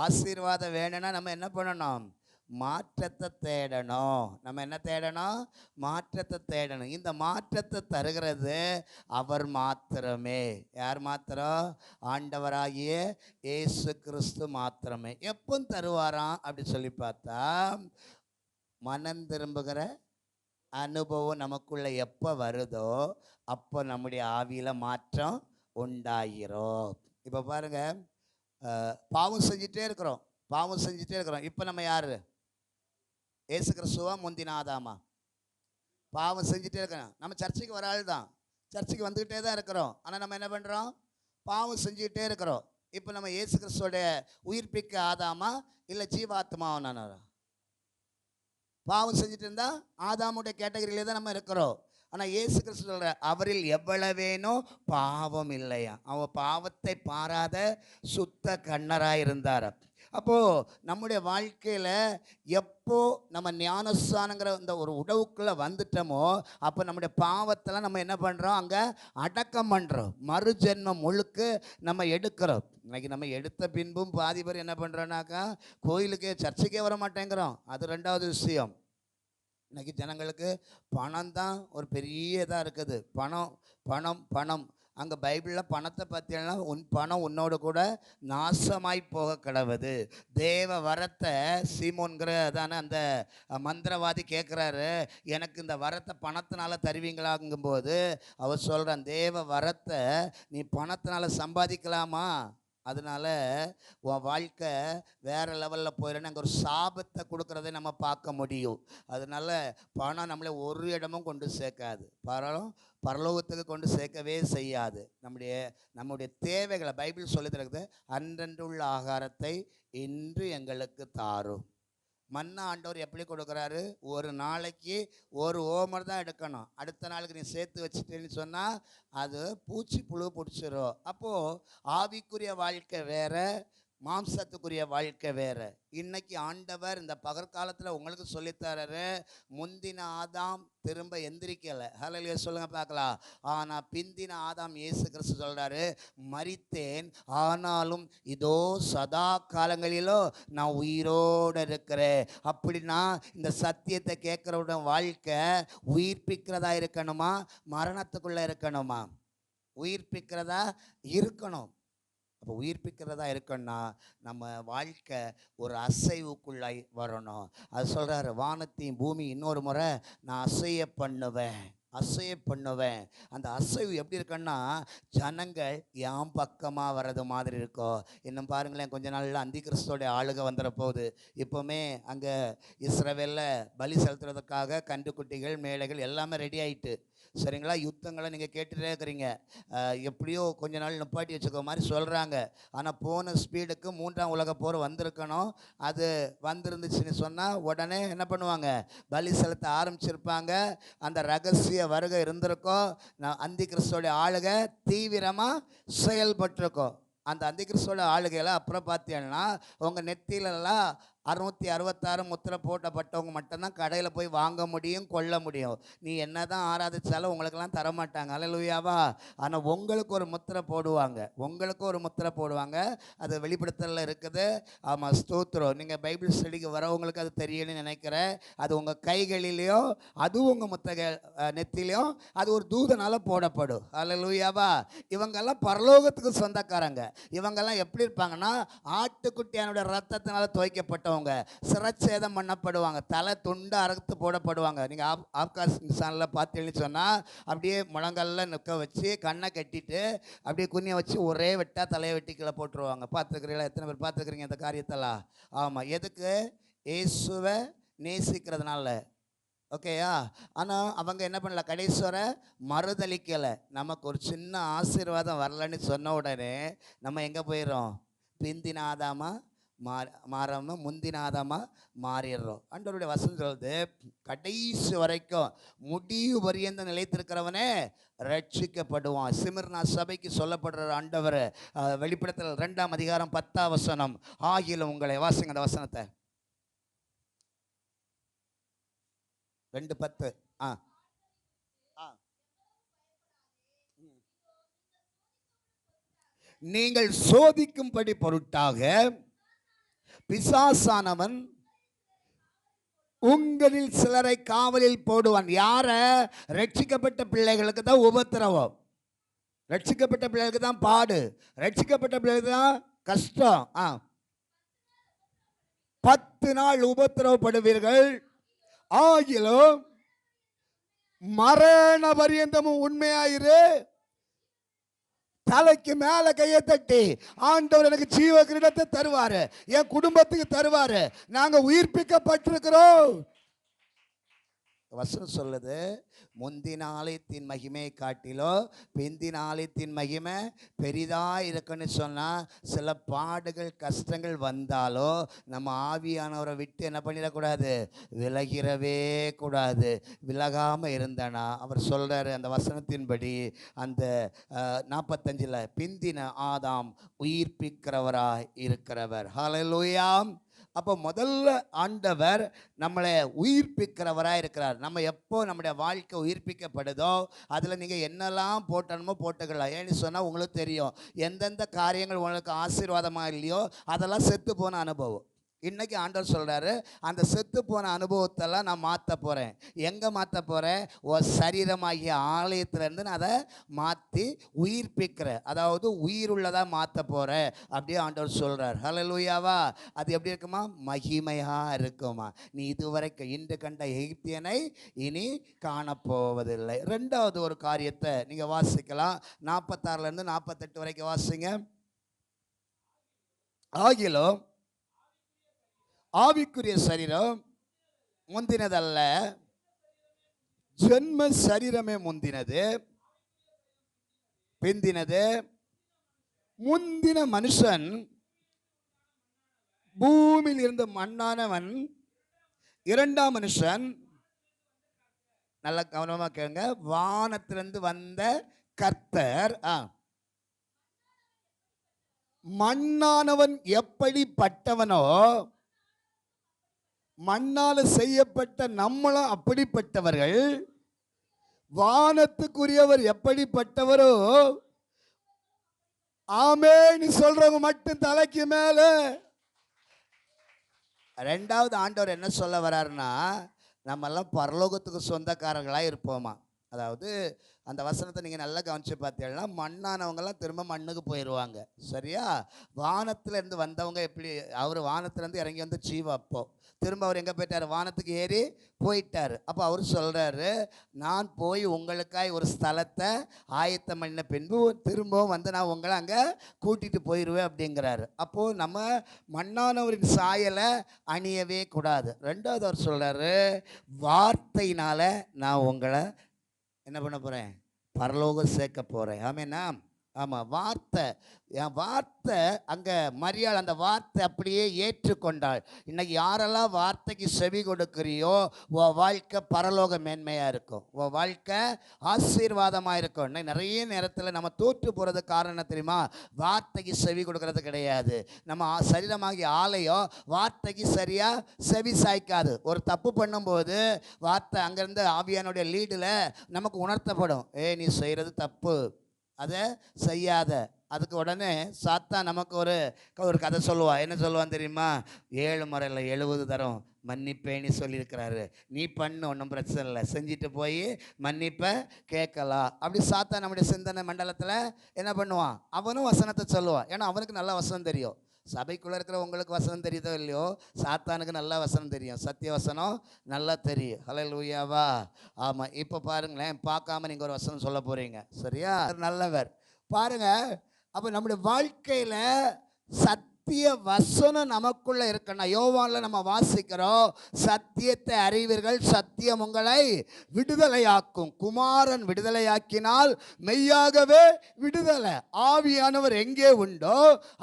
Speaker 1: ஆசீர்வாதம் வேணும்னா நம்ம என்ன பண்ணணும்? மாற்றத்தை தேடணும். நம்ம என்ன தேடணும்? மாற்றத்தை தேடணும். இந்த மாற்றத்தை தருகிறது அவர் மாத்திரமே. யார் மாத்திரம்? ஆண்டவராகிய இயேசு கிறிஸ்து மாத்திரமே. எப்போ தருவாராம் அப்படி சொல்லி பார்த்தா, மனம் திரும்புகிற அனுபவம் நமக்குள்ள எப்போ வருதோ அப்போ நம்முடைய ஆவியில் மாற்றம் உண்டாகிறோம். இப்போ பாருங்க, பாவம் செஞ்சுட்டே இருக்கிறோம். இப்போ நம்ம யாரு? ஏசு கிறிஸ்துவா முந்தின ஆதாமா? பாவம் செஞ்சுட்டே இருக்கிறோம். நம்ம சர்ச்சைக்கு வர ஆள் தான், சர்ச்சைக்கு வந்துக்கிட்டே தான் இருக்கிறோம். ஆனால் நம்ம என்ன பண்ணுறோம்? பாவம் செஞ்சுக்கிட்டே இருக்கிறோம். இப்போ நம்ம ஏசு கிறிஸ்துவோடைய உயிர்ப்பிக்க ஆதாமா இல்லை ஜீவாத்மாவா? பாவம் செஞ்சுட்டு இருந்தா ஆதாமுடைய கேட்டகரியிலே தான் நம்ம இருக்கிறோம். ஆனால் இயேசு கிறிஸ்து சொல்ற, அவரில் எவ்வளவேனோ பாவம் இல்லையா. அவன் பாவத்தை பாராத சுத்த கண்ணராக இருந்தார். அப்போது நம்முடைய வாழ்க்கையில் எப்போ நம்ம ஞானஸ்தானங்கிற இந்த ஒரு உடவுக்குள்ளே வந்துட்டோமோ அப்போ நம்முடைய பாவத்தெல்லாம் நம்ம என்ன பண்ணுறோம்? அங்கே அடக்கம் பண்ணுறோம். மறுஜென்மம் முழுக்க நம்ம எடுக்கிறோம். இன்னைக்கு நம்ம எடுத்த பின்பும் பாதி பேர் என்ன பண்ணுறோன்னாக்கா, கோயிலுக்கே சர்ச்சைக்கே வர மாட்டேங்கிறோம். அது ரெண்டாவது விஷயம். இன்னைக்கு ஜனங்களுக்கு பணம் தான் ஒரு பெரிய இதாக இருக்குது. பணம் பணம் பணம். அங்கே பைபிளில் பணத்தை பற்றினா, உன் பணம் உன்னோடு கூட நாசமாய் போக கிடவுது. தேவ வரத்தை சீமோன்கிற தானே அந்த மந்திரவாதி கேட்குறாரு, எனக்கு இந்த வரத்தை பணத்தினால தருவீங்களாங்கும்போது அவர் சொல்கிறான், தேவ வரத்தை நீ பணத்தினால சம்பாதிக்கலாமா? அதனால் உன் வாழ்க்கை வேறு லெவலில் போயிடணும். அங்கே ஒரு சாபத்தை கொடுக்குறதை நம்ம பார்க்க முடியும். அதனால் பணம் நம்மளை ஒரு இடமும் கொண்டு சேர்க்காது, பரலோகத்துக்கு கொண்டு சேர்க்கவே செய்யாது. நம்முடைய தேவைகளை பைபிள் சொல்லி தருகிறது, அன்றன்றுள்ள ஆகாரத்தை இன்று எங்களுக்கு தாரும். மன்னா ஆண்டவர் எப்படி கொடுக்குறாரு? ஒரு நாளைக்கு ஒரு ஓமர் தான் எடுக்கணும். அடுத்த நாளுக்கு நீ சேர்த்து வச்சுட்டேன்னு சொன்னால் அது பூச்சி புழு பிடிச்சிரும். அப்போது ஆவிக்குரிய வாழ்க்கை வேற, மாம்சத்துக்குரிய வாழ்க்கை வேறு. இன்னைக்கு ஆண்டவர் இந்த பகற்காலத்தில் உங்களுக்கு சொல்லித்தராரு, முந்தின ஆதாம் திரும்ப எந்திரிக்கலை. ஹல்லேலூயா சொல்லுங்க பார்க்கலாம். ஆனால் பிந்தின ஆதாம் இயேசு கிறிஸ்து சொல்கிறாரு, மரித்தேன் ஆனாலும் இதோ சதா காலங்களிலோ நான் உயிரோடு இருக்கிறேன். அப்படின்னா இந்த சத்தியத்தை கேட்குறவுட வாழ்க்கை உயிர்ப்பிக்கிறதா இருக்கணுமா, மரணத்துக்குள்ளே இருக்கணுமா? உயிர்ப்பிக்கிறதா இருக்கணும். அப்போ உயிர்ப்பிக்கிறதா இருக்கணும்னா நம்ம வாழ்க்கை ஒரு அசைவுக்குள்ளாய் வரணும். அது சொல்கிறாரு, வானத்தையும் பூமி இன்னொரு முறை நான் அசைய பண்ணுவேன். அசைய பண்ணுவேன். அந்த அசைவு எப்படி இருக்குன்னா, ஜனங்க என் பக்கமாக வர்றது மாதிரி இருக்கும். இன்னும் பாருங்களேன், கொஞ்ச நாளில் அந்தி கிறிஸ்துவோடைய ஆளுகை வந்துட போகுது. இப்போவுமே அங்கே இஸ்ரவேலில் பலி செலுத்துறதுக்காக கன்றுக்குட்டிகள், மேடைகள் எல்லாமே ரெடி ஆகிட்டு, சரிங்களா? யுத்தங்களை நீங்கள் கேட்டுகிட்டே இருக்கிறீங்க. எப்படியோ கொஞ்ச நாள் நிப்பாட்டி வச்சுக்கோ மாதிரி சொல்கிறாங்க. ஆனால் போன ஸ்பீடுக்கு 3ஆம் உலக போர் வந்திருக்கணும். அது வந்திருந்துச்சுன்னு சொன்னால் உடனே என்ன பண்ணுவாங்க, பலி செலுத்த ஆரம்பிச்சிருப்பாங்க. அந்த ரகசிய வருகை இருந்திருக்கும். அந்தி கிறிஸ்துவோடைய ஆளுகை தீவிரமாக செயல்பட்டிருக்கும். அந்த அந்தி கிறிஸ்துவோட ஆளுகையில் அப்புறம் பார்த்தீங்கன்னா உங்கள் நெத்திலெல்லாம் 666 முத்திரை போட்டப்பட்டவங்க மட்டும்தான் கடையில் போய் வாங்க முடியும், கொள்ள முடியும். நீ என்ன தான் ஆராதிச்சாலும் உங்களுக்கெல்லாம் தரமாட்டாங்க. அல்லேலூயாவா? ஆனால் உங்களுக்கு ஒரு முத்திரை போடுவாங்க, உங்களுக்கு ஒரு முத்திரை போடுவாங்க. அது வெளிப்படுத்தலில் இருக்குது. ஆமாம், ஸ்தோத்திரம். நீங்கள் பைபிள் ஸ்டடிக்கு வரவங்களுக்கு அது தெரியணும்னு நினைக்கிறேன். அது உங்கள் கைகளிலேயோ அதுவும் உங்கள் முத்திரை நெத்திலையும் அது ஒரு தூதனால் போடப்படும். அல்லேலூயாவா? இவங்கெல்லாம் பரலோகத்துக்கு சொந்தக்காரங்க. இவங்கெல்லாம் எப்படி இருப்பாங்கன்னா, ஆட்டுக்குட்டியானுடைய ரத்தத்தினால் துவைக்கப்பட்டவங்க, சிரச்சேதம் பண்ணப்படுவாங்க, தலை துண்டு அறுத்து போடப்படுவாங்க. நீங்கள் ஆப்கானிஸ்தானில் பார்த்தீங்கன்னு சொன்னால் அப்படியே முழங்கல்ல நிற்க வச்சு கண்ணை கட்டிட்டு அப்படியே குனியை வச்சு ஒரே வெட்டாக தலையை வெட்டி கீழே போட்டுருவாங்க. பார்த்துருக்குறீங்களா? எத்தனை பேர் பார்த்துருக்குறீங்க இந்த காரியத்தெல்லாம்? ஆமாம். எதுக்கு? இயேசுவை நேசிக்கிறதுனால. ஓகேயா? ஆனால் அவங்க என்ன பண்ணல, கடைசிவரை மறுதளிக்கலை. நமக்கு ஒரு சின்ன ஆசீர்வாதம் வரலன்னு சொன்ன உடனே நம்ம எங்கே போயிடுறோம்? பிந்தின ஆதாமா மாறாமல் முந்தின ஆதாமா மாறிடுறோம். ஆண்டவருடைய வசனம் சொல்லுது, கடைசி வரைக்கும் முடிவு பரியந்த நிலைத்திருக்கிறவனே ரட்சிக்கப்படுவான். சிமிர்னா சபைக்கு சொல்லப்படுற ஆண்டவர் வெளிப்படுத்தல் 2ஆம் அதிகாரம் 10ஆம் வசனம். ஆகிலும் உங்களை, வாசிங்க அந்த வசனத்தை. 2:10. நீங்கள் சோதிக்கும்படி பொருட்டாக பிசாசானவன் உங்களில் சிலரை காவலில் போடுவான். யார? ரட்சிக்கப்பட்ட பிள்ளைகளுக்கு தான் உபத்திரவம், ரட்சிக்கப்பட்ட பிள்ளைகளுக்கு தான் பாடு, ரட்சிக்கப்பட்ட பிள்ளைகளுக்கு தான் கஷ்டம். 10 நாள் உபத்திரவப்படுவீர்கள். ஆகிலும் மரண பரியந்தமும் உண்மையாயிரு. தலைக்கு மேல கையை தட்டி, ஆண்டவர் எனக்கு ஜீவ கிரீடத்தை தருவாரு, என் குடும்பத்துக்கு தருவாரு, நாங்க உயிர்ப்பிக்கப்பட்டிருக்கிறோம். வசனம் சொல்லுது, முந்தின ஆலயத்தின் மகிமையை காட்டிலோ பிந்தின ஆலயத்தின் மகிமை பெரிதாக இருக்குன்னு சொன்னால், சில பாடுகள் கஷ்டங்கள் வந்தாலோ நம்ம ஆவியானவரை விட்டு என்ன பண்ணிடக்கூடாது, விலகிடவே கூடாது. விலகாமல் இருந்தனா அவர் சொல்கிறாரு அந்த வசனத்தின்படி, அந்த 45 பிந்தின ஆதாம் உயிர்ப்பிக்கிறவராய் இருக்கிறவர். ஹல்லேலூயா. அப்போ முதல்ல ஆண்டவர் நம்மளை உயிர்ப்பிக்கிறவராக இருக்கிறார். நம்ம எப்போ நம்முடைய வாழ்க்கை உயிர்ப்பிக்கப்படுதோ அதில் நீங்கள் என்னெல்லாம் போட்டணுமோ போட்டுக்கலாம். ஏன்னு சொன்னால் உங்களுக்கு தெரியும், எந்தெந்த காரியங்கள் உங்களுக்கு ஆசீர்வாதமாக இல்லையோ அதெல்லாம் செத்து போன அனுபவம். இன்றைக்கி ஆண்டவர் சொல்கிறாரு, அந்த செத்து போன அனுபவத்தெல்லாம் நான் மாற்ற போகிறேன். எங்கே மாற்ற போகிறேன்? சரீரமாகிய ஆலயத்திலேருந்து நான் அதை மாற்றி உயிர்ப்பிக்கிறேன், அதாவது உயிருள்ளதாக மாற்ற போகிறேன் அப்படியே ஆண்டவர் சொல்கிறார். ஹல்லேலூயாவா? அது எப்படி இருக்குமா? மகிமையாக இருக்குமா. நீ இதுவரைக்கும் இன்று கண்ட எகிப்தியனை இனி காணப்போவதில்லை. 2வது ஒரு காரியத்தை நீங்கள் வாசிக்கலாம். 46 48 வரைக்கும் வாசிங்க. ஆகிலும் ஆவிக்குரிய சரீரம் முந்தினதல்ல, ஜென்ம சரீரமே முந்தினது. பிந்தினது. முந்தின மனுஷன் பூமியில் இருந்த மண்ணானவன், 2ஆம் மனுஷன், நல்ல கவனமாக கேளுங்க, வானத்திலிருந்து வந்த கர்த்தர். மண்ணானவன் எப்படிப்பட்டவனோ, மண்ணால் செய்யப்பட்ட நம்மளும் அப்படிப்பட்டவர்கள். வானத்துக்குரியவர் எப்படிப்பட்டவரோ, ஆமென்னு சொல்றவங்க மட்டும் தலைக்கு மேல. 2வது ஆண்டவர் என்ன சொல்ல வர்றாருன்னா, நம்மெல்லாம் பரலோகத்துக்கு சொந்தக்காரர்களாக இருப்போமா. அதாவது அந்த வசனத்தை நீங்கள் நல்லா கவனித்து பார்த்தீங்கன்னா, மண்ணானவங்கெல்லாம் திரும்ப மண்ணுக்கு போயிடுவாங்க. சரியா? வானத்திலேருந்து வந்தவங்க எப்படி, அவர் வானத்திலேருந்து இறங்கி வந்து ஜீவ அப்போ திரும்ப அவர் எங்கே போயிட்டார்? வானத்துக்கு ஏறி போயிட்டார். அப்போ அவர் சொல்கிறாரு, நான் போய் உங்களுக்காய் ஒரு ஸ்தலத்தை ஆயத்தம் பண்ணின பின்பு திரும்பவும் வந்து நான் உங்களை அங்கே கூட்டிகிட்டு போயிடுவேன் அப்படிங்கிறாரு. அப்போது நம்ம மண்ணானவரின் சாயலை அணியவே கூடாது. ரெண்டாவது அவர் சொல்கிறாரு, வார்த்தையினால் நான் உங்களை என்ன பண்ண போகிறேன்? பரலோகம் சேர்க்க போகிறேன். ஆமேனா? ஆமாம், வார்த்தை. என் வார்த்தை அங்கே மரியாள் அந்த வார்த்தை அப்படியே ஏற்றுக்கொண்டாள். இன்னைக்கு யாரெல்லாம் வார்த்தைக்கு செவி கொடுக்குறியோ உன் வாழ்க்கை பரலோக மேன்மையாக இருக்கும், உன் வாழ்க்கை ஆசீர்வாதமாக இருக்கும். இன்னைக்கு நிறைய நேரத்தில் நம்ம தோற்று போகிறது காரணம் தெரியுமா? வார்த்தைக்கு செவி கொடுக்கறது கிடையாது. நம்ம சரீரமாகிய ஆலயம் வார்த்தைக்கு சரியாக செவி சாய்க்காது. ஒரு தப்பு பண்ணும்போது வார்த்தை அங்கேருந்து ஆவியானுடைய லீடில் நமக்கு உணர்த்தப்படும், நீ செய்கிறது தப்பு, அதை செய்யாத. அதுக்கு உடனே சாத்தான் நமக்கு ஒரு கதை சொல்லுவான். என்ன சொல்லுவான் தெரியுமா? 7 முறையில் 70 தரம் மன்னிப்பேன்னு சொல்லியிருக்கிறாரு, நீ பண்ணு, ஒன்றும் பிரச்சனை இல்லை, செஞ்சுட்டு போய் மன்னிப்பை கேட்கலாம். அப்படி சாத்தான் நம்முடைய சிந்தனை மண்டலத்தில் என்ன பண்ணுவான்? அவனும் வசனத்தை சொல்லுவான். ஏன்னா அவனுக்கு நல்ல வசனம் தெரியும். சபைக்குள்ளே இருக்கிற உங்களுக்கு வசனம் தெரியுதோ இல்லையோ, சாத்தானுக்கு நல்லா வசனம் தெரியும், சத்திய வசனம் நல்லா தெரியும். ஹல்லேலூயாவா? ஆமாம். இப்போ பாருங்களேன், பார்க்காம நீங்கள் ஒரு வசனம் சொல்ல போகிறீங்க. சரியா? நல்லவர் பாருங்க. அப்போ நம்முடைய வாழ்க்கையில் சத்திய வசனம் நமக்குள்ளே இருக்கணும். யோவானில் நம்ம வாசிக்கிறோம், சத்தியத்தை அறிவீர்கள், சத்தியம் உங்களை விடுதலையாக்கும். குமாரன் விடுதலையாக்கினால் மெய்யாகவே விடுதலை. ஆவியானவர் எங்கே உண்டோ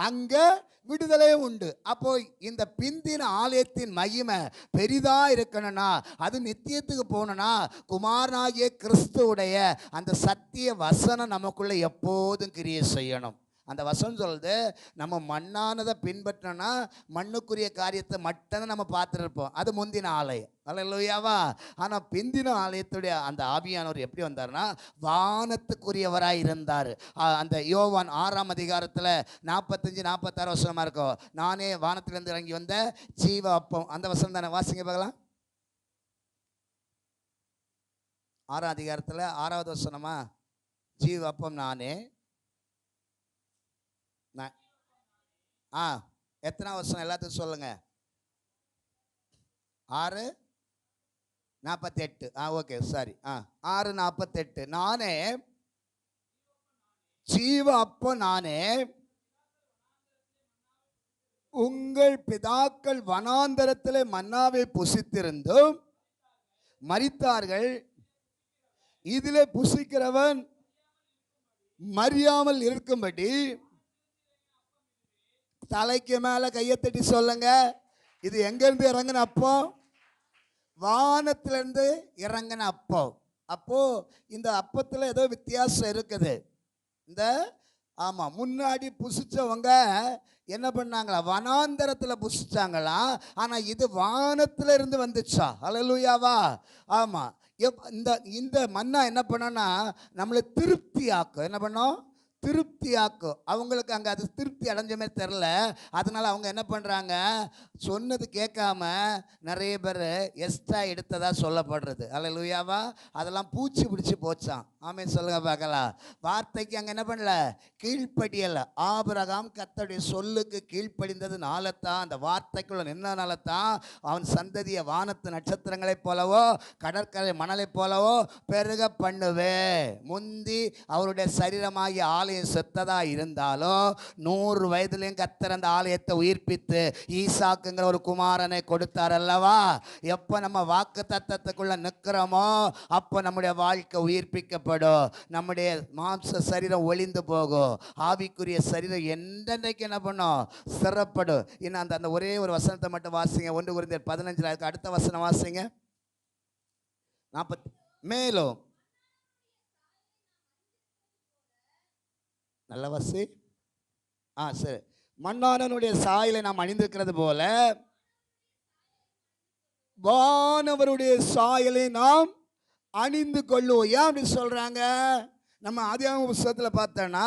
Speaker 1: அங்கே விடுதலை உண்டு. அப்போ இந்த பிந்தின ஆலயத்தின் மகிமை பெரிதா இருக்கணும்னா, அது நித்தியத்துக்கு போகணும்னா, குமாரனாகிய கிறிஸ்துவுடைய அந்த சத்திய வசனம் நமக்குள்ள எப்போதும் கிரியை செய்யணும். அந்த வசனம் சொல்லுது, நம்ம மண்ணானதை பின்பற்றினா மண்ணுக்குரிய காரியத்தை மட்டும்தான் நம்ம பார்த்துருப்போம். அது முந்தின ஆலயம். அல்லேலூயாவா? ஆனால் பிந்தின ஆலயத்துடைய அந்த ஆவியானவர் எப்படி வந்தார்னா, வானத்துக்குரியவராக இருந்தார். அந்த யோவான் 6ஆம் அதிகாரத்தில் 45, 46 வசனமாக இருக்கும். நானே வானத்திலிருந்து இறங்கி வந்த ஜீவ அப்பம். அந்த வசனம் தானே? வாசிங்க பார்க்கலாம். 6ஆம் அதிகாரத்தில் 6வது வசனமா? ஜீவ அப்பம் நானே. எத்தனை வருஷம் எல்லாத்துக்கும் சொல்லுங்க. 6:48. Okay, sorry. 6:48. நானே ஜீவ அப்போ நானே, உங்கள் பிதாக்கள் வனாந்தரத்திலே மன்னாவை புசித்திருந்தும் மரித்தார்கள், இதிலே புசிக்கிறவன் மறியாமல் இருக்கும்படி. தலைக்கு மேல கையை தட்டி சொல்லுங்க, இது எங்கிருந்து இறங்கின அப்போ? வானத்திலிருந்து இறங்கின அப்போ. அப்போ இந்த அப்பத்தில் ஏதோ வித்தியாசம் இருக்குது. இந்த ஆமாம், முன்னாடி புசிச்சவங்க என்ன பண்ணாங்களா? வனாந்தரத்தில் புசிச்சாங்களா? ஆனால் இது வானத்தில் இருந்து வந்துச்சா? அல்லேலூயாவா? ஆமாம். இந்த மன்னா என்ன பண்ணோன்னா நம்மளை திருப்தி ஆக்கும். என்ன பண்ணோம்? திருப்தியாக்கும். அவங்களுக்கு அங்கே அது திருப்தி அடைஞ்ச மாதிரி தெரில. அதனால் அவங்க என்ன பண்ணுறாங்க? சொன்னது கேட்காம நிறைய பேர் எக்ஸ்ட்ரா எடுத்ததாக சொல்லப்படுறது. அல்லேலூயாவா? அதெல்லாம் பூச்சி பிடிச்சி போச்சான். ஆமென் சொல்லுங்க பார்க்கலாம். வார்த்தைக்கு அங்கே என்ன பண்ணல? கீழ்ப்படியலை. ஆபிரகாம் கர்த்தருடைய சொல்லுக்கு கீழ்ப்படிந்ததுனால தான், அந்த வார்த்தைக்குள்ள நின்றனால தான் அவன் சந்ததியை வானத்து நட்சத்திரங்களைப் போலவோ கடற்கரை மணலைப் போலவோ பெருக பண்ணுவே. முந்தி அவருடைய சரீரமாகிய ஆலயம் செத்ததா இருந்தாலும் 100 வயதுலையும் கர்த்தர் அந்த ஆலயத்தை உயிர்ப்பித்து ஈசாக்குங்கிற ஒரு குமாரனை கொடுத்தார் அல்லவா? எப்போ நம்ம வாக்கு தத்தத்துக்குள்ள நிற்கிறோமோ அப்போ நம்முடைய வாழ்க்கை உயிர்ப்பிக்கப்படும். நம்முடைய மாம்ச சரீரம் ஒளிந்து போகும். ஆவிக்குரிய சரீரம் என்றைக்கு என்ன பண்ணும்? சிறப்படும். இன்னும் அந்த ஒரே ஒரு வசனத்தை மட்டும் வாசிங்க. 1 கொரிந்தியர் 15 அடுத்த வசனம் வாசிங்க. 40. மேலும் நல்ல வாசி. சரி. மண்ணானவனுடைய சாயலை நாம் அணிந்திருக்கிறது போல வானவருடைய சாயலை நாம் அணிந்து கொள்ளுவோம். ஏன் அப்படி சொல்றாங்க? நம்ம ஆதியாகம புத்தகத்தில் பார்த்தோன்னா,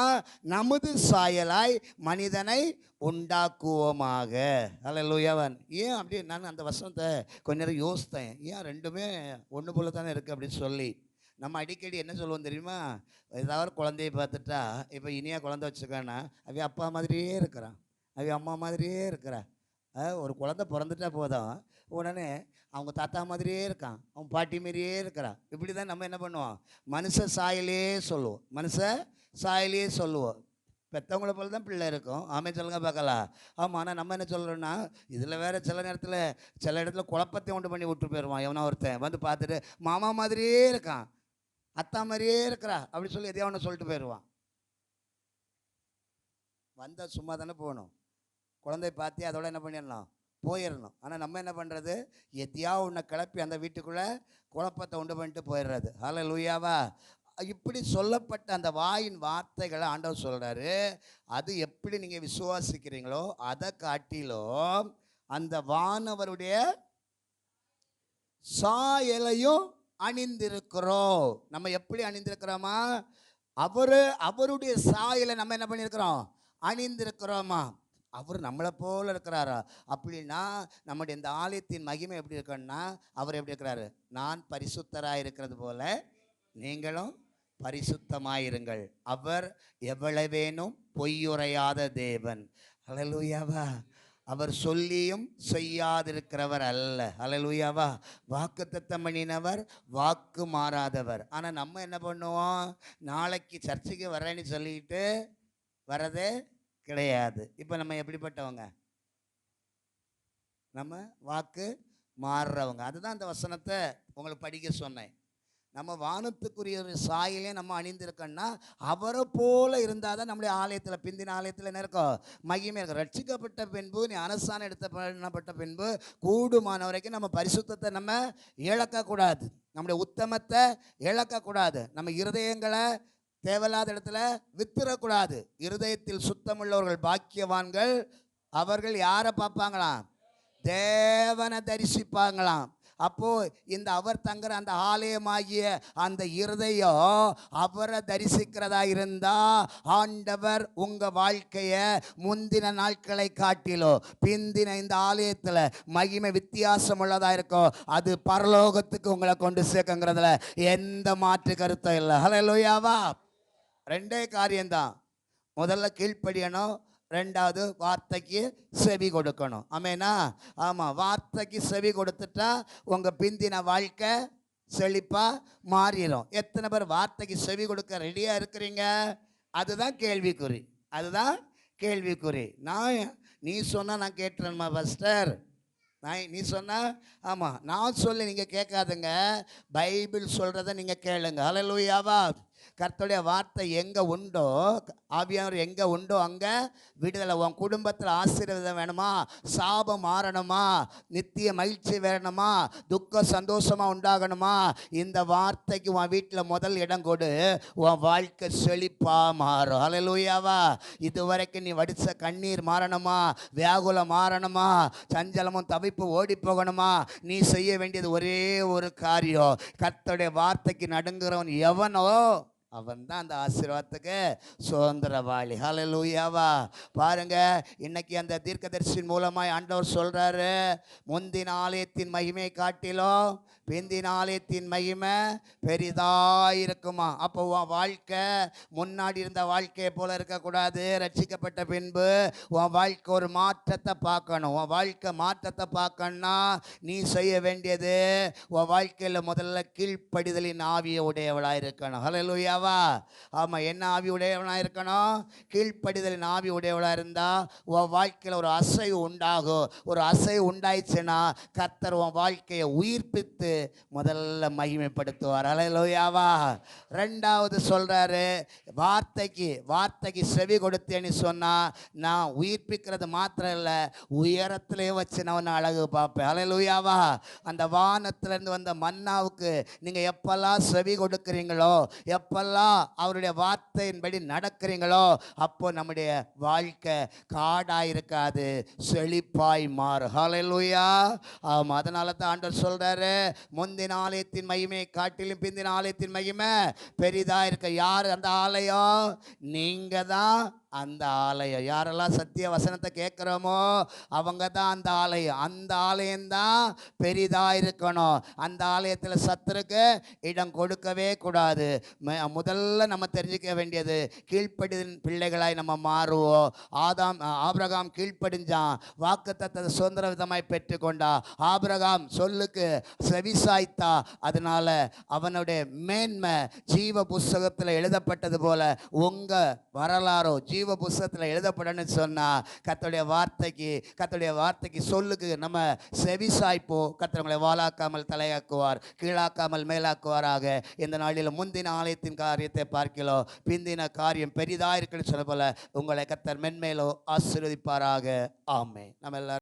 Speaker 1: நமது சாயலாய் மனிதனை உண்டாக்குவோமாக. அல்லேலூயாவன். ஏன் அப்படி? நான் அந்த வசனத்தை கொஞ்ச நேரம் யோசித்தேன், ஏன் ரெண்டுமே ஒன்று போல தானே இருக்குது அப்படின்னு சொல்லி. நம்ம அடிக்கடி என்ன சொல்லுவோம் தெரியுமா? ஏதாவது குழந்தைய பார்த்துட்டா, இப்போ இனியா குழந்தை வச்சுருக்கான்னா, அவன் அப்பா மாதிரியே இருக்கிறான், அவன் அம்மா மாதிரியே இருக்கிறா. ஒரு குழந்தை பிறந்துட்டா போதும், உடனே அவங்க தாத்தா மாதிரியே இருக்கான், அவன் பாட்டி மாதிரியே இருக்கிறான். இப்படி தான் நம்ம என்ன பண்ணுவோம்? மனுஷ சாயலே சொல்லுவோம், மனுஷ சாயலே சொல்லுவோம். பெற்றவங்கள போல தான் பிள்ளை இருக்கும். ஆமே சொல்லுங்க பார்க்கலாம். ஆமாம். ஆனால் நம்ம என்ன சொல்கிறோன்னா, இதில் வேறு சில இடத்துல குழப்பத்தை உண்டு பண்ணி விட்டு போயிடுவான். எவனோ ஒருத்தன் வந்து பார்த்துட்டு மாமா மாதிரியே இருக்கான், அத்தா மாதிரியே இருக்கிறா அப்படி சொல்லி எதையோ ஒன்று சொல்லிட்டு போயிடுவான். வந்தால் சும்மா தானே போகணும். குழந்தை பார்த்து அதோட என்ன பண்ணிடணும்? போயிடணும். ஆனால் நம்ம என்ன பண்ணுறது? எதையா ஒன்றை கிளப்பி அந்த வீட்டுக்குள்ளே குழப்பத்தை உண்டு பண்ணிட்டு போயிடுறது. ஹல்லேலூயாவா. இப்படி சொல்லப்பட்ட அந்த வாயின் வார்த்தைகளை ஆண்டவர் சொல்கிறாரு, அது எப்படி நீங்கள் விசுவாசிக்கிறீங்களோ அதை காட்டிலும் அந்த வானவருடைய சாயலையும் அணிந்திருக்கிறோம். நம்ம எப்படி அணிந்திருக்கிறோமா? அவருடைய சாயலை நம்ம என்ன பண்ணியிருக்கிறோம்? அணிந்திருக்கிறோமா? அவர் நம்மளை போல இருக்கிறாரா? அப்படின்னா நம்முடைய இந்த ஆலயத்தின் மகிமை எப்படி இருக்குன்னா, அவர் எப்படி இருக்கிறாரு? நான் பரிசுத்தராக இருக்கிறது போல நீங்களும் பரிசுத்தமாயிருங்கள். அவர் எவ்வளவேனும் பொய்யுரையாத தேவன். ஹல்லேலூயாவா. அவர் சொல்லியும் செய்யாதிருக்கிறவர் அல்ல. ஹல்லேலூயாவா. வாக்குத்தத்தம் பண்ணினவர், வாக்கு மாறாதவர். ஆனால் நம்ம என்ன பண்ணுவோம்? நாளைக்கு சர்ச்சுக்கு வரேன்னு சொல்லிட்டு வரதே கிடையாது. இப்போ நம்ம எப்படிப்பட்டவங்க? நம்ம வாக்கு மாறுறவங்க. அதுதான் அந்த வசனத்தை உங்களுக்கு படிக்க சொன்னேன். நம்ம வானத்துக்குரிய சாயிலே நம்ம அணிந்திருக்கோன்னா அவரை போல இருந்தால் தான் நம்முடைய ஆலயத்தில், பிந்தின ஆலயத்தில் என்ன இருக்கும்? மகிமை இருக்கும். ரட்சிக்கப்பட்ட பின்பு, நீ அரசாணை பண்ணப்பட்ட பின்பு கூடுமான வரைக்கும் நம்ம பரிசுத்தத்தை நம்ம இழக்கக்கூடாது, நம்முடைய உத்தமத்தை இழக்கக்கூடாது, நம்ம இருதயங்களை தேவையில்லாத இடத்துல வித்துறக்கூடாது. இருதயத்தில் சுத்தமுள்ளவர்கள் பாக்கியவான்கள், அவர்கள் யாரை பார்ப்பாங்களாம்? தேவனை தரிசிப்பாங்களாம். அப்போ இந்த அவர் தங்குற அந்த ஆலயமாகிய அந்த இருதயம் அவரை தரிசிக்கிறதா இருந்தா, ஆண்டவர் உங்க வாழ்க்கைய முந்தின நாட்களை காட்டிலோ பிந்தின இந்த ஆலயத்துல மகிமை வித்தியாசம் உள்ளதா இருக்கும். அது பரலோகத்துக்கு உங்களை கொண்டு சேர்க்குங்கிறதுல எந்த மாற்று கருத்தும் இல்லை. ஹல்லேலூயாவா. ரெண்டே காரியம்தான். முதல்ல கீழ்ப்படியணும், ரெண்டாவது வார்த்தைக்கு செவி கொடுக்கணும். ஆமேனா? ஆமாம். வார்த்தைக்கு செவி கொடுத்துட்டா உங்கள் பிந்தின வாழ்க்கை செழிப்பாக மாறிடும். எத்தனை பேர் வார்த்தைக்கு செவி கொடுக்க ரெடியாக இருக்கிறீங்க? அதுதான் கேள்விக்குறி. அதுதான் கேள்விக்குறி. நீ சொன்னால் நான் கேட்டுறேன்மா பாஸ்டர், நீ சொன்னா ஆமாம், நான் சொல்லி நீங்கள் கேட்காதுங்க, பைபிள் சொல்கிறத நீங்கள் கேளுங்க. ஹல்லேலூயாவா. கர்த்தருடைய வார்த்தை எங்கே உண்டோ, ஆவியானவர் எங்கே உண்டோ அங்கே விடுதலை. உன் குடும்பத்தில் ஆசீர்வாதம் வேணுமா? சாபம் மாறணுமா? நித்திய மகிழ்ச்சி வேணுமா? துக்கம் சந்தோஷமாக உண்டாகணுமா? இந்த வார்த்தைக்கு உன் வீட்டில் முதல் இடம் கொடு, உன் வாழ்க்கை செழிப்பாக மாறும். ஹல்லேலூயாவா. இதுவரைக்கும் நீ வடித்த கண்ணீர் மாறணுமா? வியாகுலம் மாறணுமா? சஞ்சலமும் தவிப்பு ஓடி போகணுமா? நீ செய்ய வேண்டியது ஒரே ஒரு காரியம். கர்த்தருடைய வார்த்தைக்கு நடுங்குறவன் எவனோ அவன் தான் அந்த ஆசீர்வாதத்துக்கு சுதந்திரவாளி. ஹல்லேலூயாவா. பாருங்க, இன்னைக்கு அந்த தீர்க்கதரிசியின் மூலமாய் ஆண்டவர் சொல்றாரு, முந்தின ஆலயத்தின் மகிமை காட்டிலும் பிந்தின ஆலயத்தின் மகிமை பெரிதாயிருக்குமா. அப்போ உன் வாழ்க்கை முன்னாடி இருந்த வாழ்க்கையை போல இருக்கக்கூடாது. ரட்சிக்கப்பட்ட பின்பு உன் வாழ்க்கை ஒரு மாற்றத்தை பார்க்கணும். உன் வாழ்க்கை மாற்றத்தை பார்க்கணும்னா நீ செய்ய வேண்டியது, உன் வாழ்க்கையில் முதல்ல கீழ்ப்படிதலின் ஆவியை உடையவளாக இருக்கணும். ஹல்லேலூயாவா. ஆமாம். என்ன ஆவி உடையவளாக இருக்கணும்? கீழ்ப்படிதலின் ஆவி உடையவளாக இருந்தால் உன் வாழ்க்கையில் ஒரு அசைவு உண்டாகும். ஒரு அசைவு உண்டாயிடுச்சுன்னா கர்த்தர் உன் வாழ்க்கையை உயிர்ப்பித்து முதல்ல மகிமைப்படுத்துவார். ஹல்லேலூயாவா. ரெண்டாவது சொல்றாரு, வார்த்தைக்கு செவி கொடுத்தேன்னு சொன்னா நான் உயிர்ப்பிக்கிறது மாத்திரம் இல்லை, உயரத்திலே வச்சு நான் அழகு பார்ப்பேன். ஹல்லேலூயாவா. அந்த வானத்திலிருந்து வந்த மன்னாவுக்கு நீங்க எப்பெல்லாம் செவி கொடுக்கிறீங்களோ, எப்பெல்லாம் அவருடைய வார்த்தையின்படி நடக்கிறீங்களோ, அப்போ நம்முடைய வாழ்க்கை காடாயிருக்காது, செழிப்பாய் மாறும். ஹல்லேலூயா. ஆமாம். அதனால தான் ஆண்டவர் சொல்றாரு, முந்தின ஆலயத்தின் மகிமையை காட்டிலும் பிந்தின ஆலயத்தின் மகிமை பெரிதா இருக்க. யார் அந்த ஆலயம்? நீங்க தான் அந்த ஆலயம். யாரெல்லாம் சத்திய வசனத்தை கேட்குறோமோ அவங்க தான் அந்த ஆலயம். அந்த ஆலயம்தான் பெரிதாக இருக்கணும். அந்த ஆலயத்தில் சத்துருக்கு இடம் கொடுக்கவே கூடாது. முதல்ல நம்ம தெரிஞ்சுக்க வேண்டியது, கீழ்ப்படிதலின் பிள்ளைகளாய் நம்ம மாறுவோம். ஆபிரகாம் கீழ்ப்படிஞ்சான், வாக்குத்தத்தத்தை சுதந்திர விதமாய் பெற்றுக்கொண்டா. ஆபிரகாம் சொல்லுக்கு செவிசாய்த்தா. அதனால அவனுடைய மேன்மை ஜீவ புஸ்தகத்தில் எழுதப்பட்டது போல உங்க வரலாறோ ஜீவ புஸ்தகத்தில் எழுதப்படணும்னு சொன்னா கர்த்தருடைய வார்த்தைக்கு சொல்லுக்கு நம்ம செவிசாய்ப்போ. கர்த்தர் உங்களை வாலாக்காமல் தலையாக்குவார், கீழாக்காமல் மேலாக்குவாராக. இந்த நாளில் முந்தின ஆலயத்தின் காரியத்தை பார்க்கிறோம், பிந்தின காரியம் பெரிதாக இருக்குன்னு சொல்ல போல உங்களை கர்த்தர் மென்மேலோ ஆசீர்வதிப்பாராக. ஆமென். நம்ம எல்லாரும்